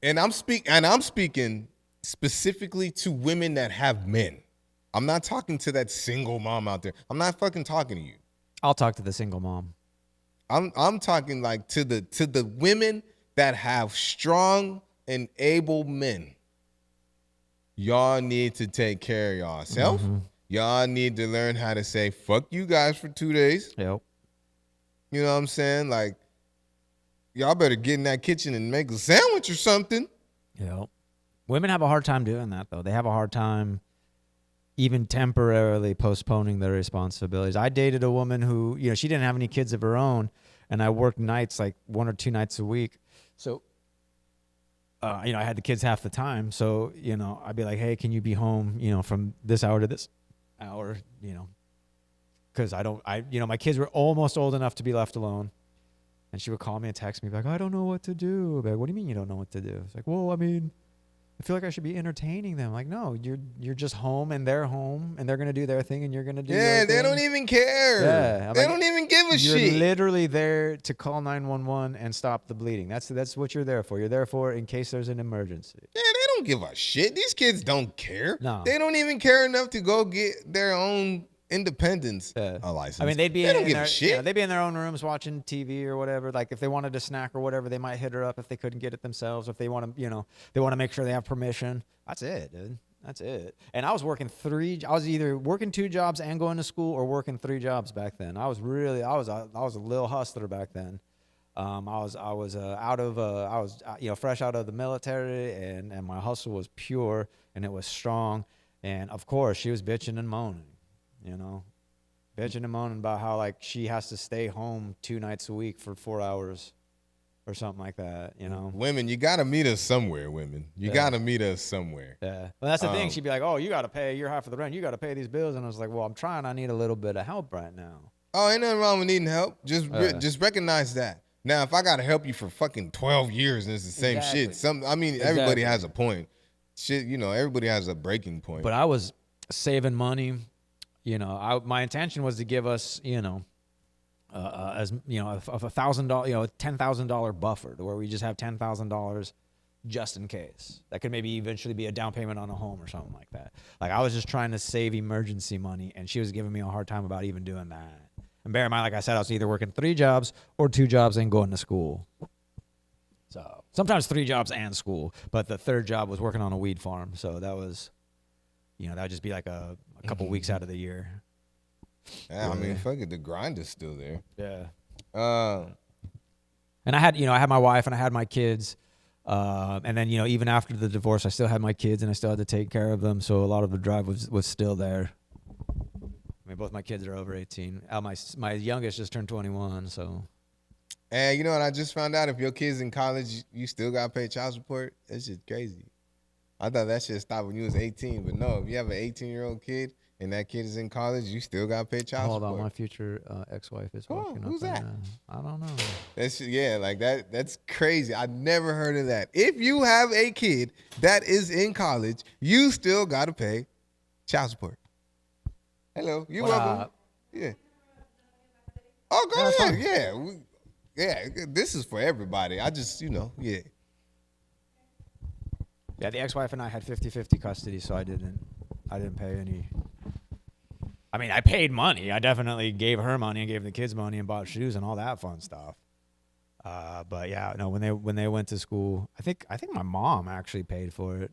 And I'm speaking specifically to women that have men. I'm not talking to that single mom out there. I'm not fucking talking to you. I'll talk to the single mom. I'm talking like to the women that have strong and able men. Y'all need to take care of yourself. Mm-hmm. Y'all need to learn how to say fuck you guys for 2 days. Yep. You know what I'm saying? Like, y'all better get in that kitchen and make a sandwich or something. Yep. Women have a hard time doing that, though. They have a hard time even temporarily postponing their responsibilities. I dated a woman who, she didn't have any kids of her own, and I worked nights, like 1 or 2 nights a week. So, I had the kids half the time. So, I'd be like, hey, can you be home, from this hour to this hour, because my kids were almost old enough to be left alone. And she would call me and text me, like, I don't know what to do. Like, what do you mean you don't know what to do? It's like, well, I feel like I should be entertaining them. Like, no, you're just home and they're home and they're going to do their thing and you're going to do your thing. They don't even care. Yeah. They don't even give a shit. You're literally there to call 911 and stop the bleeding. That's what you're there for. You're there for in case there's an emergency. Yeah, they don't give a shit. These kids don't care. No. They don't even care enough to go get their own independence license. They don't give a shit. They'd be in their own rooms watching TV or whatever. Like if they wanted a snack or whatever, they might hit her up if they couldn't get it themselves. If they want to, they want to make sure they have permission. That's it, dude. That's it. And I was working I was either working 2 jobs and going to school or working 3 jobs back then. I was a little hustler back then. I was fresh out of the military and my hustle was pure and it was strong. And of course she was bitching and moaning. Bitching and moaning about how like she has to stay home 2 nights a week for 4 hours or something like that, Women, you got to meet us somewhere, women. You got to meet us somewhere. Yeah. Well, that's the thing. She'd be like, oh, you got to pay your half of the rent. You got to pay these bills. And I was like, well, I'm trying. I need a little bit of help right now. Oh, ain't nothing wrong with needing help. Just recognize that. Now, if I got to help you for fucking 12 years and it's the same shit, everybody has a point. Shit, everybody has a breaking point. But I was saving money. My intention was to give us, as a $1,000, $10,000 buffer to where we just have $10,000 just in case. That could maybe eventually be a down payment on a home or something like that. Like I was just trying to save emergency money, and she was giving me a hard time about even doing that. And bear in mind, like I said, I was either working 3 jobs or 2 jobs and going to school. So sometimes 3 jobs and school, but the 3rd job was working on a weed farm. So that was, that would just be like a couple weeks out of the year. Yeah, fuck it, the grind is still there. Yeah. And I had my wife and I had my kids. And then, even after the divorce, I still had my kids and I still had to take care of them. So a lot of the drive was still there. Both my kids are over 18. My youngest just turned 21, so. And you know what? I just found out if your kid's in college, you still got to pay child support. That's just crazy. I thought that shit stopped when you was 18, but no, if you have an 18-year-old kid and that kid is in college, you still got to pay child support. Hold on, my future ex-wife is walking up. Who's that? I don't know. That's crazy. I never heard of that. If you have a kid that is in college, you still got to pay child support. Hello, you're welcome. Yeah. Oh, go ahead. Yeah. This is for everybody. I just, yeah. Yeah, the ex-wife and I had 50-50 custody, so I didn't pay any. I paid money. I definitely gave her money and gave the kids money and bought shoes and all that fun stuff. But yeah, no, when they went to school, I think my mom actually paid for it.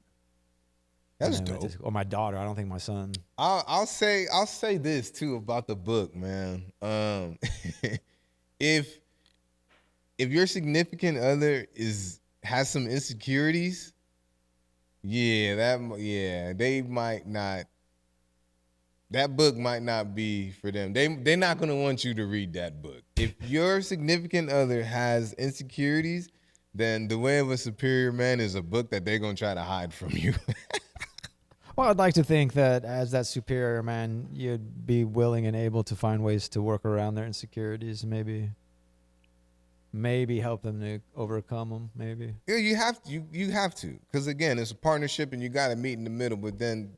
That's dope. Or my daughter. I don't think my son. I'll say this too about the book, man. If your significant other has some insecurities, they might not. That book might not be for them. They're not gonna want you to read that book. If your significant other has insecurities, then The Way of a Superior Man is a book that they're gonna try to hide from you. Well, I'd like to think that as that superior man, you'd be willing and able to find ways to work around their insecurities, maybe help them to overcome them, maybe. Yeah, you have to, because again, it's a partnership, and you got to meet in the middle. But then,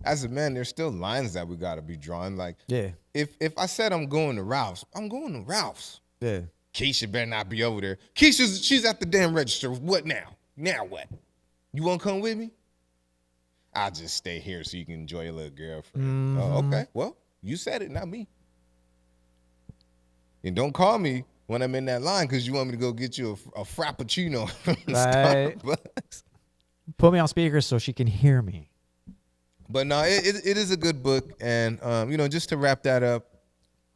as a man, there's still lines that we got to be drawn. Like, Yeah. if I said I'm going to Ralph's, I'm going to Ralph's. Yeah. Keisha better not be over there. She's at the damn register. What now? Now what? You want to come with me? I'll just stay here so you can enjoy your little girlfriend. Oh, okay. Well, you said it, not me. And don't call me when I'm in that line because you want me to go get you a frappuccino from Right. Starbucks. Put me on speaker so she can hear me. But no, it is a good book. And, just to wrap that up,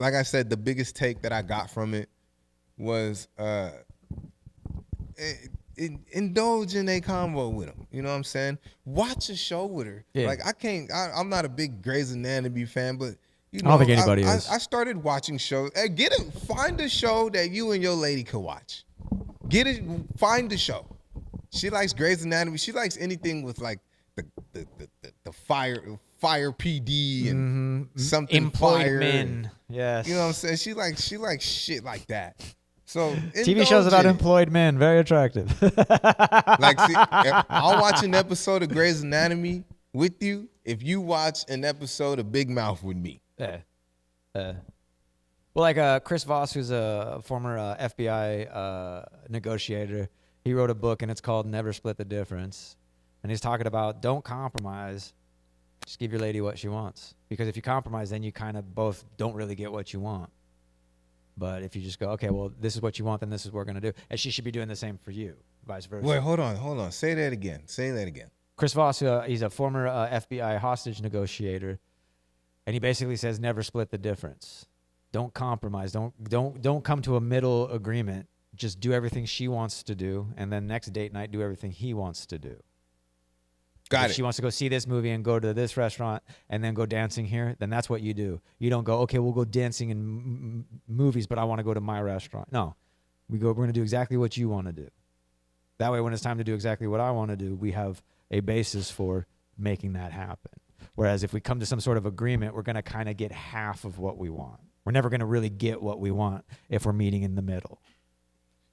like I said, the biggest take that I got from it was indulge in a convo with him. You know what I'm saying? Watch a show with her. Yeah. Like, I'm not a big Grey's Anatomy fan, but I don't think anybody is. I started watching shows. Hey, find a show that you and your lady could watch. Find the show. She likes Grey's Anatomy. She likes anything with like the fire PD and something Employed fire. men. Yes. You know what I'm saying? She likes shit like that. So TV shows about employed men, very attractive. Like, see, I'll watch an episode of Grey's Anatomy with you if you watch an episode of Big Mouth with me. Yeah. Well, like Chris Voss, who's a former FBI negotiator, he wrote a book, and it's called Never Split the Difference. And he's talking about don't compromise. Just give your lady what she wants. Because if you compromise, then you kind of both don't really get what you want. But if you just go, okay, well, this is what you want, then this is what we're going to do. And she should be doing the same for you, vice versa. Wait, hold on. Say that again. Chris Voss, he's a former FBI hostage negotiator. And he basically says never split the difference. Don't compromise. Don't come to a middle agreement. Just do everything she wants to do. And then next date night, do everything he wants to do. If she wants to go see this movie and go to this restaurant and then go dancing here, then that's what you do. You don't go, okay, we'll go dancing in movies, but I want to go to my restaurant. No, we're going to do exactly what you want to do. That way, when it's time to do exactly what I want to do, we have a basis for making that happen. Whereas if we come to some sort of agreement, we're going to kind of get half of what we want. We're never going to really get what we want if we're meeting in the middle.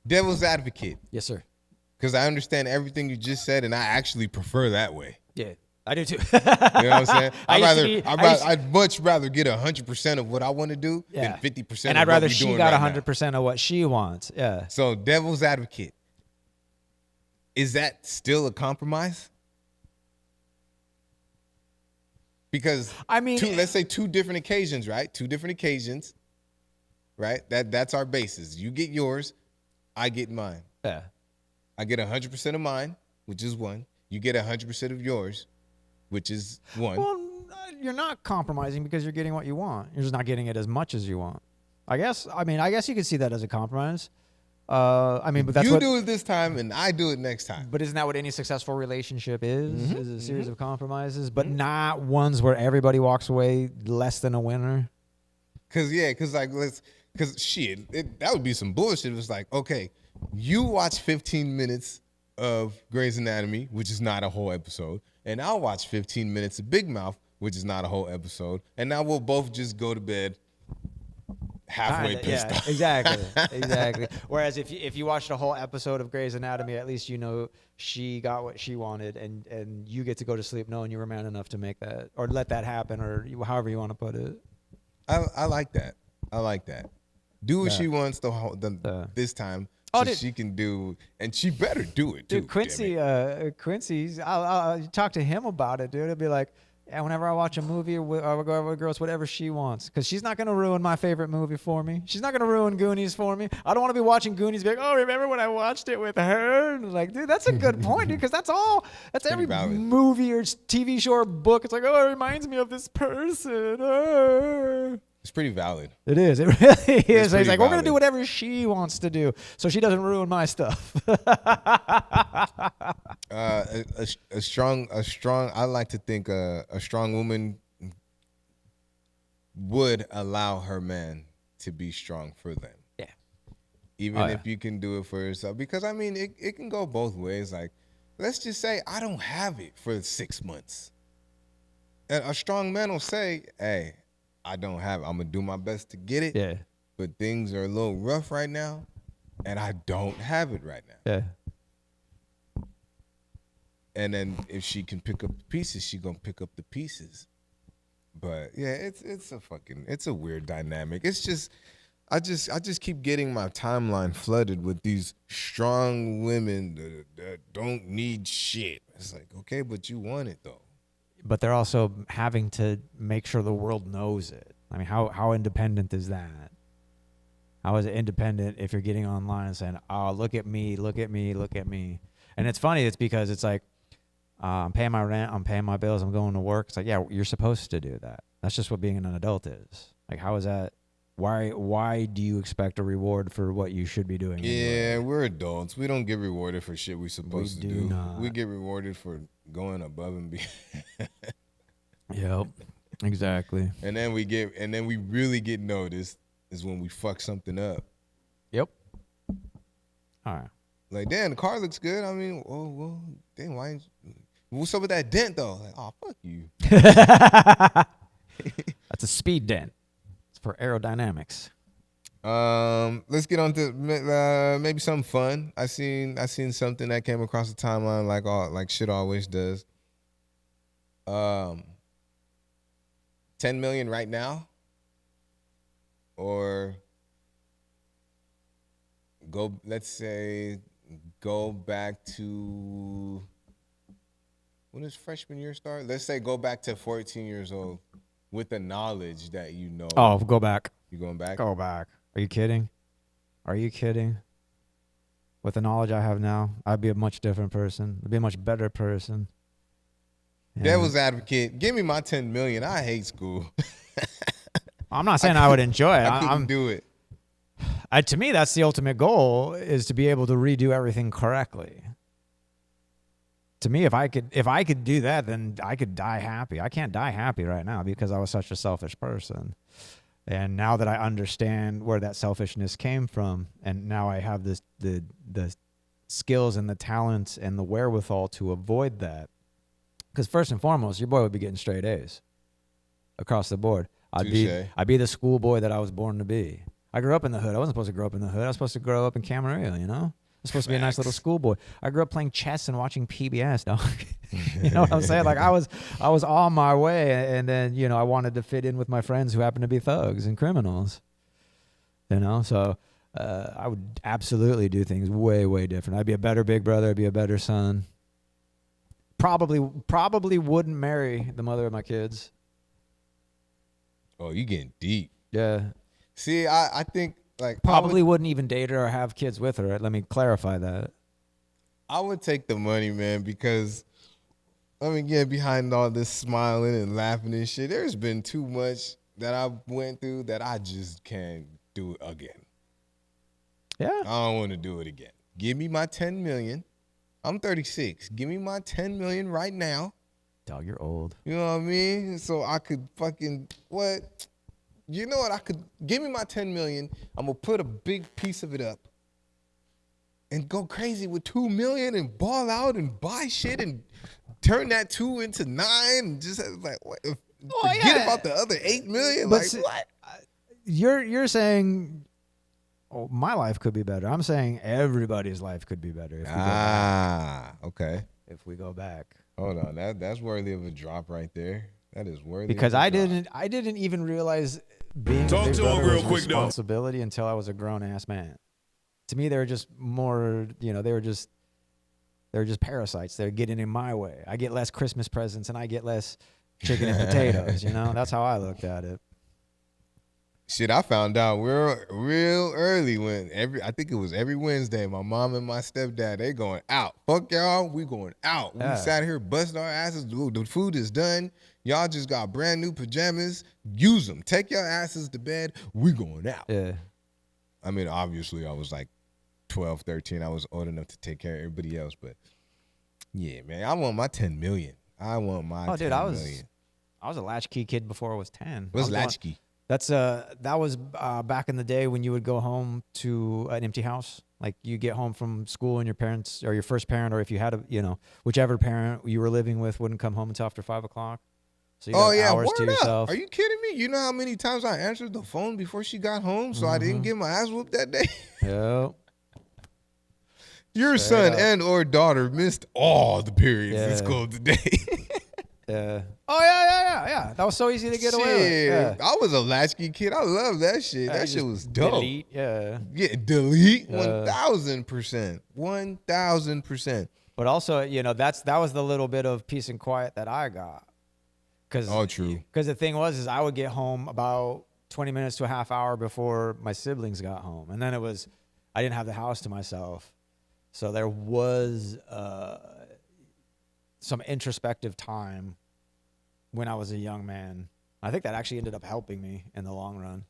Devil's advocate. Yes, sir. Because I understand everything you just said, and I actually prefer that way. Yeah, I do too. You know what I'm saying? I'd much rather get 100% of what I want to do than 50%. And I'd rather she got 100% of what she wants. Yeah. So devil's advocate, is that still a compromise? Because let's say two different occasions, right? Right? That's our basis. You get yours, I get mine. Yeah. I get 100% of mine, which is one. You get 100% of yours, which is one. Well, you're not compromising because you're getting what you want. You're just not getting it as much as you want. I guess you could see that as a compromise. But that's you do it this time and I do it next time. But isn't that what any successful relationship is? Is a series of compromises, but not ones where everybody walks away less than a winner. That would be some bullshit. It was like, okay, you watch 15 minutes of Grey's Anatomy, which is not a whole episode, and I'll watch 15 minutes of Big Mouth, which is not a whole episode, and now we'll both just go to bed halfway pissed off. Exactly. Whereas if you watched a whole episode of Grey's Anatomy, at least you know she got what she wanted, and you get to go to sleep knowing you were man enough to make that or let that happen, or however you want to put it. I like that. Do what she wants this time. So she can do, and she better do it too. Dude, Quincy, I'll talk to him about it, dude. He'll be like, yeah, whenever I watch a movie or go with girls, whatever she wants, because she's not gonna ruin my favorite movie for me. She's not gonna ruin Goonies for me. I don't want to be watching Goonies, be like, oh, remember when I watched it with her? And like, dude, that's a good point, dude, because that's every movie or TV show or book. It's like, oh, it reminds me of this person. It's pretty valid. It is. It really is. So he's like, we're going to do whatever she wants to do so she doesn't ruin my stuff. I like to think a strong woman would allow her man to be strong for them. Yeah. Even if you can do it for yourself. Because, it can go both ways. Like, let's just say I don't have it for 6 months. a strong man will say, hey, I don't have it. I'm going to do my best to get it. Yeah. But things are a little rough right now, and I don't have it right now. Yeah. And then if she can pick up the pieces, she gonna pick up the pieces. But yeah, it's a weird dynamic. It's just I just keep getting my timeline flooded with these strong women that don't need shit. It's like, okay, but you want it though. But they're also having to make sure the world knows it. I mean, how independent is that? How is it independent if you're getting online and saying, oh, look at me, look at me, look at me? And it's funny, it's because it's like, I'm paying my rent, I'm paying my bills, I'm going to work. It's like, yeah, you're supposed to do that. That's just what being an adult is. Like, how is that? Why do you expect a reward for what you should be doing? Yeah, we're adults. We don't get rewarded for shit we're supposed to do. Not. We get rewarded for going above and beyond. Yep, exactly. And then we really get noticed is when we fuck something up. Yep. All right. Like, damn, the car looks good. I mean, well, damn, why ain't what's up with that dent though? Like, oh, fuck you. That's a speed dent. It's for aerodynamics. Let's get on to maybe something fun. I seen something that came across the timeline like shit always does. 10 million right now, or let's say go back to, when does freshman year start? Let's say go back to 14 years old with the knowledge that you know. Oh, go back. You going back? Go back. Are you kidding? Are you kidding? With the knowledge I have now, I'd be a much different person. I'd be a much better person. Yeah. Devil's advocate, give me my 10 million. I hate school. I'm not saying I would enjoy it. I couldn't do it. To me, that's the ultimate goal, is to be able to redo everything correctly. To me, if I could do that, then I could die happy. I can't die happy right now because I was such a selfish person. And now that I understand where that selfishness came from, and now I have the skills and the talents and the wherewithal to avoid that. Because first and foremost, your boy would be getting straight A's across the board. I'd be the schoolboy that I was born to be. I grew up in the hood. I wasn't supposed to grow up in the hood. I was supposed to grow up in Camarillo, you know? I was supposed to be a nice little schoolboy. I grew up playing chess and watching PBS, dog. You know what I'm saying? Like, I was on my way, and then, you know, I wanted to fit in with my friends who happened to be thugs and criminals. You know? So I would absolutely do things way, way different. I'd be a better big brother. I'd be a better son. Probably wouldn't marry the mother of my kids. Oh, you getting deep. Yeah. See, I think, like, Probably wouldn't even date her or have kids with her. Let me clarify that. I would take the money, man, because, I mean, yeah, behind all this smiling and laughing and shit, there's been too much that I went through that I just can't do again. Yeah. I don't want to do it again. Give me my 10 million. I'm 36. Give me my 10 million right now. Dog, you're old. You know what I mean? So I could fucking, what? You know what? I could, give me my 10 million. I'm going to put a big piece of it up and go crazy with 2 million and ball out and buy shit and turn that 2 into 9 and just like, what? Forget about the other 8 million. But like, see, what? You're saying, oh, my life could be better. I'm saying everybody's life could be better if we go back. Okay. If we go back. Hold on. That's worthy of a drop right there. That is worthy. Because of a I drop. didn't even realize being Talk a big to him brother real was a quick, though. responsibility until I was a grown ass man. To me, they were just more, you know, they were just parasites. They're getting in my way. I get less Christmas presents and I get less chicken and potatoes, you know? That's how I looked at it. Shit, I found out real early when I think it was every Wednesday, my mom and my stepdad, they going out. Fuck y'all, we going out. Yeah. We sat here busting our asses. The food is done. Y'all just got brand new pajamas. Use them. Take your asses to bed. We going out. Yeah. I mean, obviously, I was like 12, 13. I was old enough to take care of everybody else. But, yeah, man, I want my 10 million. I want my 10 million. I was a latchkey kid before I was 10. What's latchkey? That was back in the day when you would go home to an empty house. Like, you get home from school and your parents, or your first parent, or if you had whichever parent you were living with wouldn't come home until after 5 o'clock. So you got hours to word up. yourself. Are you kidding me? You know how many times I answered the phone before she got home so I didn't get my ass whooped that day? Yep. Your Straight son up. and or daughter missed all the periods in Yeah. school today. Yeah. Oh yeah. That was so easy to get away with. Shit, Yeah. I was a latchkey kid. I love that shit. That You shit just was dope. delete, yeah. Yeah, delete 1000%. 1000%. But also, you know, that was the little bit of peace and quiet that I got. True. Because the thing was, I would get home about 20 minutes to a half hour before my siblings got home, and then I didn't have the house to myself, so there was some introspective time when I was a young man. I think that actually ended up helping me in the long run,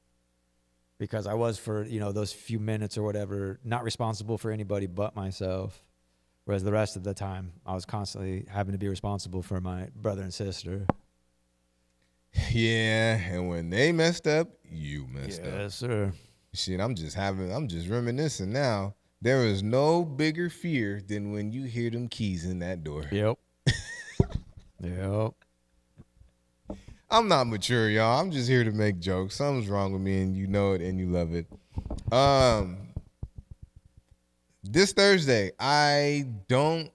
because I was, for, you know, those few minutes or whatever, not responsible for anybody but myself. Whereas the rest of the time, I was constantly having to be responsible for my brother and sister. Yeah, and when they messed up, you messed up. Yes, sir. Shit, I'm just reminiscing now. There is no bigger fear than when you hear them keys in that door. Yep. Yep. I'm not mature, y'all. I'm just here to make jokes. Something's wrong with me, and you know it, and you love it. This Thursday, I don't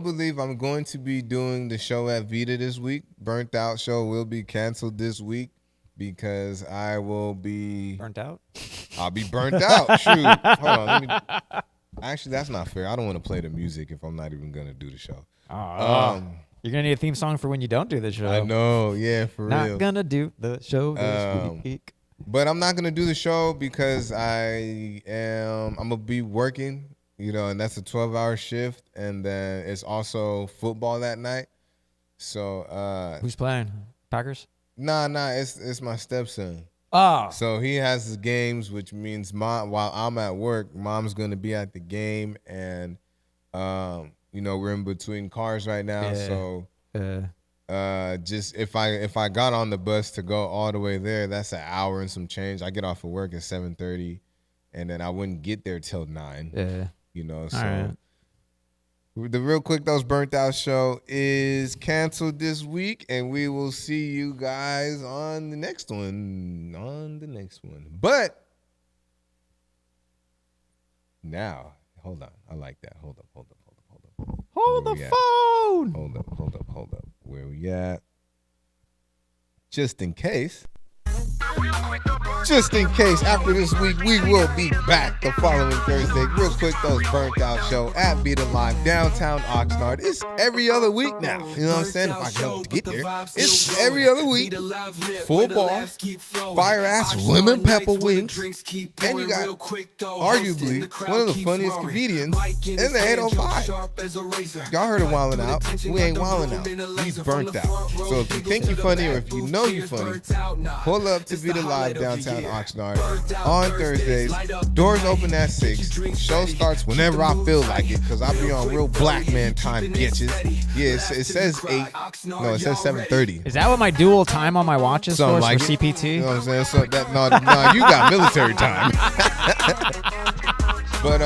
believe I'm going to be doing the show at Vita this week. Burnt Out show will be canceled this week because I will be Burnt out? I'll be burnt out. Shoot. Hold on. Actually, that's not fair. I don't want to play the music if I'm not even going to do the show. You're going to need a theme song for when you don't do the show. I know. Yeah, for real. Not going to do the show this week. But I'm not going to do the show because I'm going to be working, you know, and that's a 12-hour shift. And then it's also football that night. So, Who's playing? Packers? Nah, it's my stepson. Oh. So he has his games, which means while I'm at work, mom's going to be at the game. And, you know, we're in between cars right now. Yeah. So Yeah. just if I got on the bus to go all the way there, that's an hour and some change. I get off of work at 7:30, and then I wouldn't get there till 9. Yeah. You know, so right. The Realquicctho's Burnt Out show is canceled this week, and we will see you guys on the next one. But now, hold on. I like that. Hold up. Hold the phone. Hold up. Where we at? Just in case, after this week, we will be back the following Thursday. Realquicctho's Burnt Out show at Beat Alive, downtown Oxnard. It's every other week now. You know what I'm saying? If I can help to get there. It's every other week. Full bar, fire ass lemon pepper wings. And you got arguably one of the funniest comedians in the 805. Y'all heard of Wildin' Out. We ain't wildin' out. We burnt out. So if you think you're funny or if you know you're funny, pull up to Beat Alive downtown Oxnard on Thursdays. Doors open at 6. Show starts whenever I feel like it, because I be on real black man time, bitches. Yeah, it says 8. No, it says 7:30. Is that what my dual time on my watch is Something for? like For it. CPT? You know what I'm saying? So that no, you got military time. But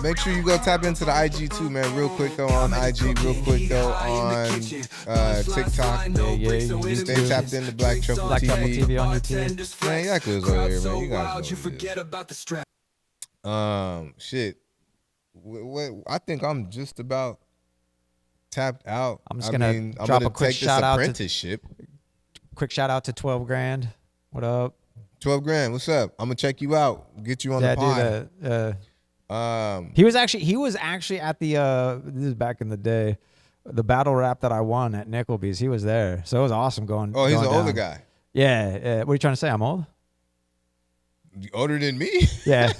make sure you go tap into the IG too, man. Realquicctho on IG, Realquicctho on TikTok. Yeah. Stay tapped into Black Truffle Black Truffle TV. TV on YouTube. Man, y'all goes over here, man. You guys know what it is. Shit. I think I'm just about tapped out. I'm just gonna drop a quick take this shout out to- apprenticeship. Quick shout out to 12 grand. What up? 12 grand. What's up? I'm gonna check you out. Get you on the pod. Dude. He was actually at the this is back in the day, the battle rap that I won at Nickelby's. He was there, so it was awesome going. Oh, he's going an older down. guy. Yeah. What are you trying to say? I'm old. Older than me? Yeah.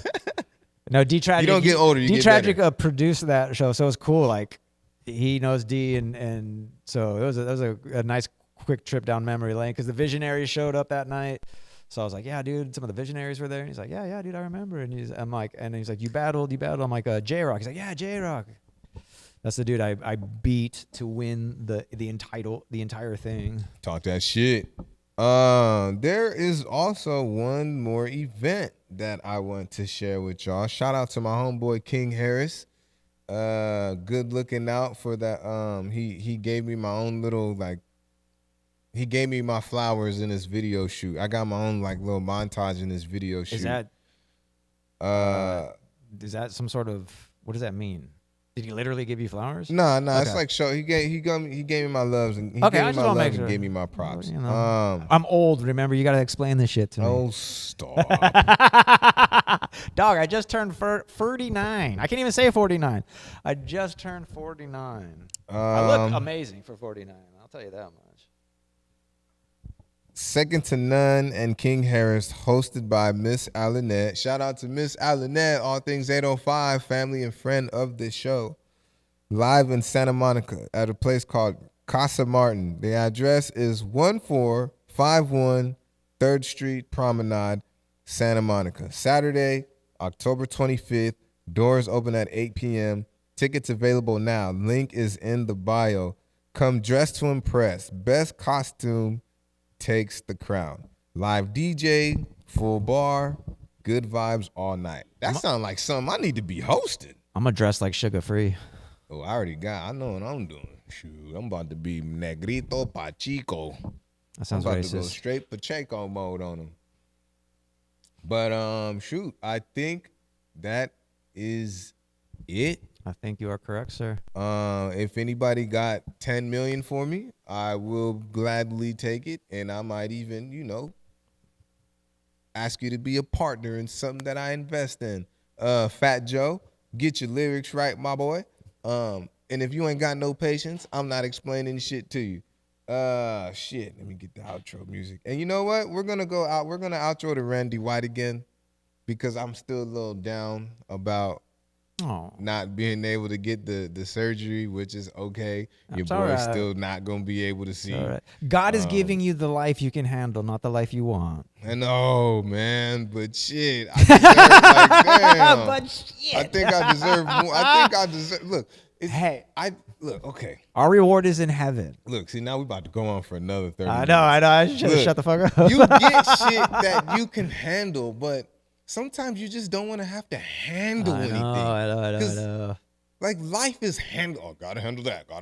No, D-Tragic. You don't get older, you get D-Tragic better. produced that show, so it was cool. Like, he knows D, and so it was a nice quick trip down memory lane, because the Visionaries showed up that night. So I was like, yeah, dude, some of the Visionaries were there. And he's like, yeah, dude, I remember. And he's like, you battled. I'm like, J-Rock. He's like, yeah, J-Rock. That's the dude I beat to win the entire thing. Talk that shit. There is also one more event that I want to share with y'all. Shout out to my homeboy King Harris. Good looking out for that. He gave me my own little he gave me my flowers in this video shoot. I got my own little montage in this video shoot. Is that some sort of, what does that mean? Did he literally give you flowers? No, Okay. it's like show. He gave me my loves and he Okay, I gave me just my wanna love make and sure. gave me my props. You know, I'm old. Remember, you got to explain this shit to me. Oh, stop. Dog, I just turned 39. I can't even say 49. I just turned 49. I look amazing for 49. I'll tell you that much. Second to None and King Harris, hosted by Miss Allanette. Shout out to Miss Allanette, All Things 805, family and friend of this show. Live in Santa Monica at a place called Casa Martin. The address is 1451 3rd Street Promenade, Santa Monica. Saturday, October 25th. Doors open at 8 p.m. Tickets available now. Link is in the bio. Come dressed to impress. Best costume takes the crown. Live DJ, full bar, good vibes all night. That sounds like something I need to be hosting. I'm going to dress like Sugar Free. Oh, I know what I'm doing. Shoot, I'm about to be Negrito Pachico. That sounds I'm about racist. to go straight Pacheco mode on him. But shoot, I think that is it. I think you are correct, sir. If anybody got 10 million for me, I will gladly take it, and I might even, ask you to be a partner in something that I invest in. Fat Joe, get your lyrics right, my boy. And if you ain't got no patience, I'm not explaining shit to you. Shit. Let me get the outro music. And you know what? We're gonna go out. We're gonna outro to Randy White again because I'm still a little down about not being able to get the surgery, which is okay. Your boy's still not gonna be able to see. All right. God is giving you the life you can handle, not the life you want. And man, but shit, I deserve damn. But shit. I think I deserve more. I think I deserve. Look, okay. Our reward is in heaven. Look, see, now we about to go on for another 30 I minutes. know. I should have shut the fuck up. You get shit that you can handle, but sometimes you just don't want to have to handle anything. I know. Like, life is handled. Oh, gotta handle that. I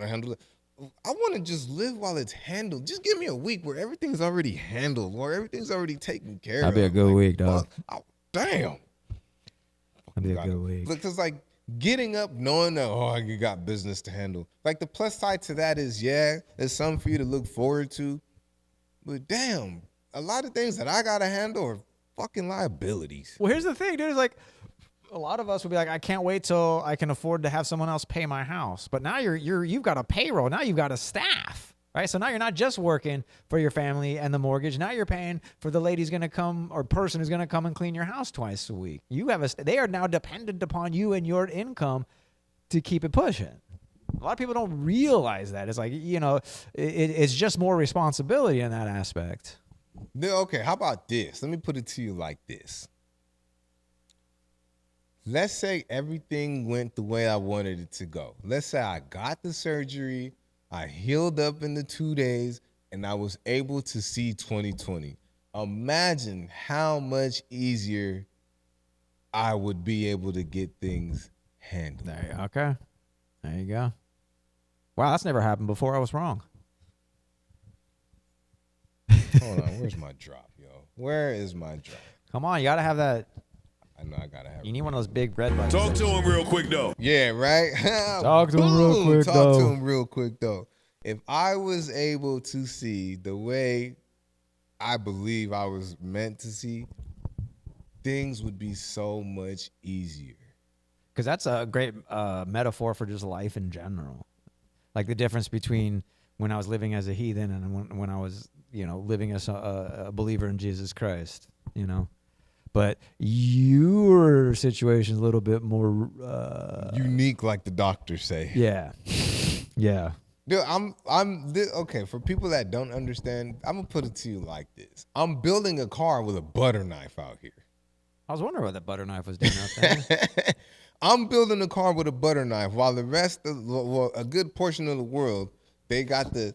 want to just live while it's handled. Just give me a week where everything's already handled, or everything's already taken care of. That'd be a good week, dog. Damn. That'd be a good week. Because, getting up knowing that, you got business to handle. Like, the plus side to that is, there's something for you to look forward to. But damn, a lot of things that I got to handle are fucking liabilities. Well, here's the thing, dude. It's like a lot of us would be like, I can't wait till I can afford to have someone else pay my house. But now you've got a payroll. Now you've got a staff, right? So now you're not just working for your family and the mortgage. Now you're paying for the lady's going to come or person who's going to come and clean your house twice a week. You have they are now dependent upon you and your income to keep it pushing. A lot of people don't realize that. It's like, it's just more responsibility in that aspect. Okay, how about this? Let me put it to you like this. Let's say everything went the way I wanted it to go. Let's say I got the surgery, I healed up in the 2 days, and I was able to see 2020. Imagine how much easier I would be able to get things handled. Okay. There you go. Wow, that's never happened before. I was wrong. Hold on, where's my drop, yo? Where is my drop? Come on, you got to have that. I know I got to have it. You need one of those big red buttons. Talk to him real quick, though. Yeah, right? Talk to him real quick, Talk though. to him real quick, though. If I was able to see the way I believe I was meant to see, things would be so much easier. Because that's a great metaphor for just life in general. Like the difference between when I was living as a heathen and when I was, living as a believer in Jesus Christ, But your situation's a little bit more unique, like the doctors say. Yeah. Yeah. Dude, okay, for people that don't understand, I'm going to put it to you like this. I'm building a car with a butter knife out here. I was wondering what that butter knife was doing out there. I'm building a car with a butter knife while the rest of a good portion of the world, they got the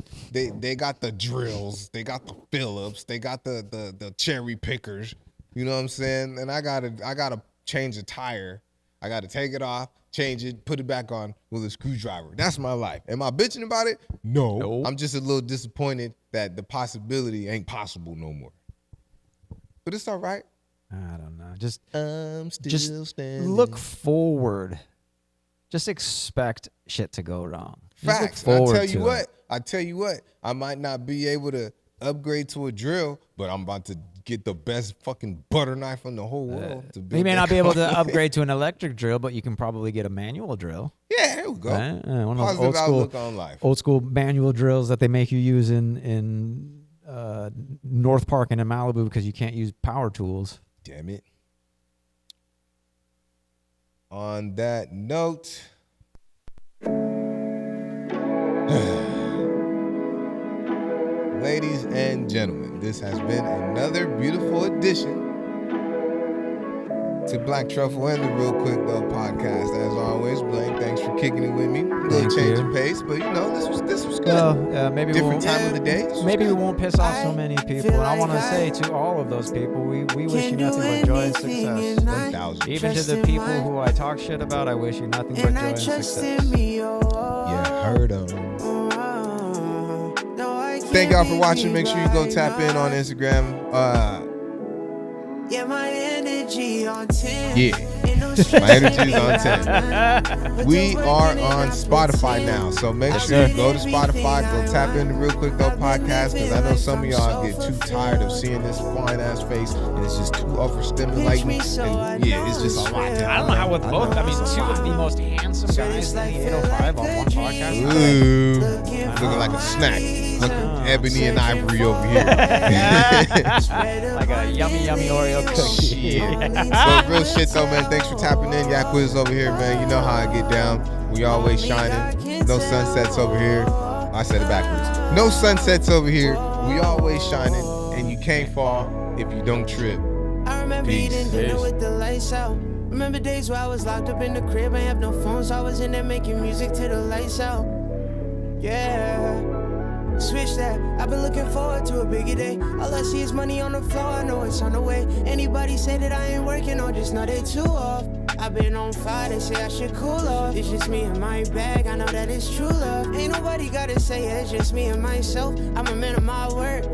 drills, they got the Phillips, they got the cherry pickers. You know what I'm saying? And I gotta change a tire. I got to take it off, change it, put it back on with a screwdriver. That's my life. Am I bitching about it? No. Nope. I'm just a little disappointed that the possibility ain't possible no more. But it's all right. I don't know. Just I'm still standing. look forward. Just expect shit to go wrong. Just look Facts. And forward I tell to you what, I might not be able to upgrade to a drill, but I'm about to get the best fucking butter knife in the whole world. To build You may that not be able to car. upgrade to an electric drill, but you can probably get a manual drill. Yeah, there we go. Right? One of those Positive outlook on life. old school manual drills that they make you use in North Park and in Malibu because you can't use power tools. Damn it. On that note, ladies and gentlemen, this has been another beautiful edition to Black Truffle and the Realquicctho Podcast. As always, Blaine, thanks for kicking it with me. A little Thank change you. of pace, but you know, this was good. Well, maybe Different time of the day. This was Maybe we good. won't piss off so many people. And I want to say to all of those people, we wish you nothing but joy and success. 1,000. Even to the people who I talk shit about, I wish you nothing but joy and success. Yeah, heard of them. Thank y'all for watching. Make sure you go tap in on Instagram. Yeah, my energy on 10. Yeah, my energy's on 10. We are on Spotify now, so make sure you go to Spotify, go tap into Realquicctho Podcast, because I know some of y'all get too tired of seeing this fine ass face, and it's just too overstimulating. And yeah, it's just a lot. I don't know how with both. I mean, two of the most handsome guys in the 805 on one podcast. Ooh, looking like a snack. Looking ebony and ivory over here. Like a yummy Oreo cookie. Shit. So real shit though, man. Thanks for tapping in. Yak Quiz over here, man. You know how I get down. We always shining. No sunsets over here. I said it backwards. No sunsets over here. We always shining, and you can't fall if you don't trip. I remember eating dinner with the lights out. Remember days where I was locked up in the crib, I have no phones, I was in there making music till the lights out. Yeah. Switch that, I've been looking forward to a bigger day. All I see is money on the floor, I know it's on the way. Anybody say that I ain't working or just know they too off. I've been on fire, they say I should cool off. It's just me and my bag, I know that it's true love. Ain't nobody gotta say it, it's just me and myself. I'm a man of my word,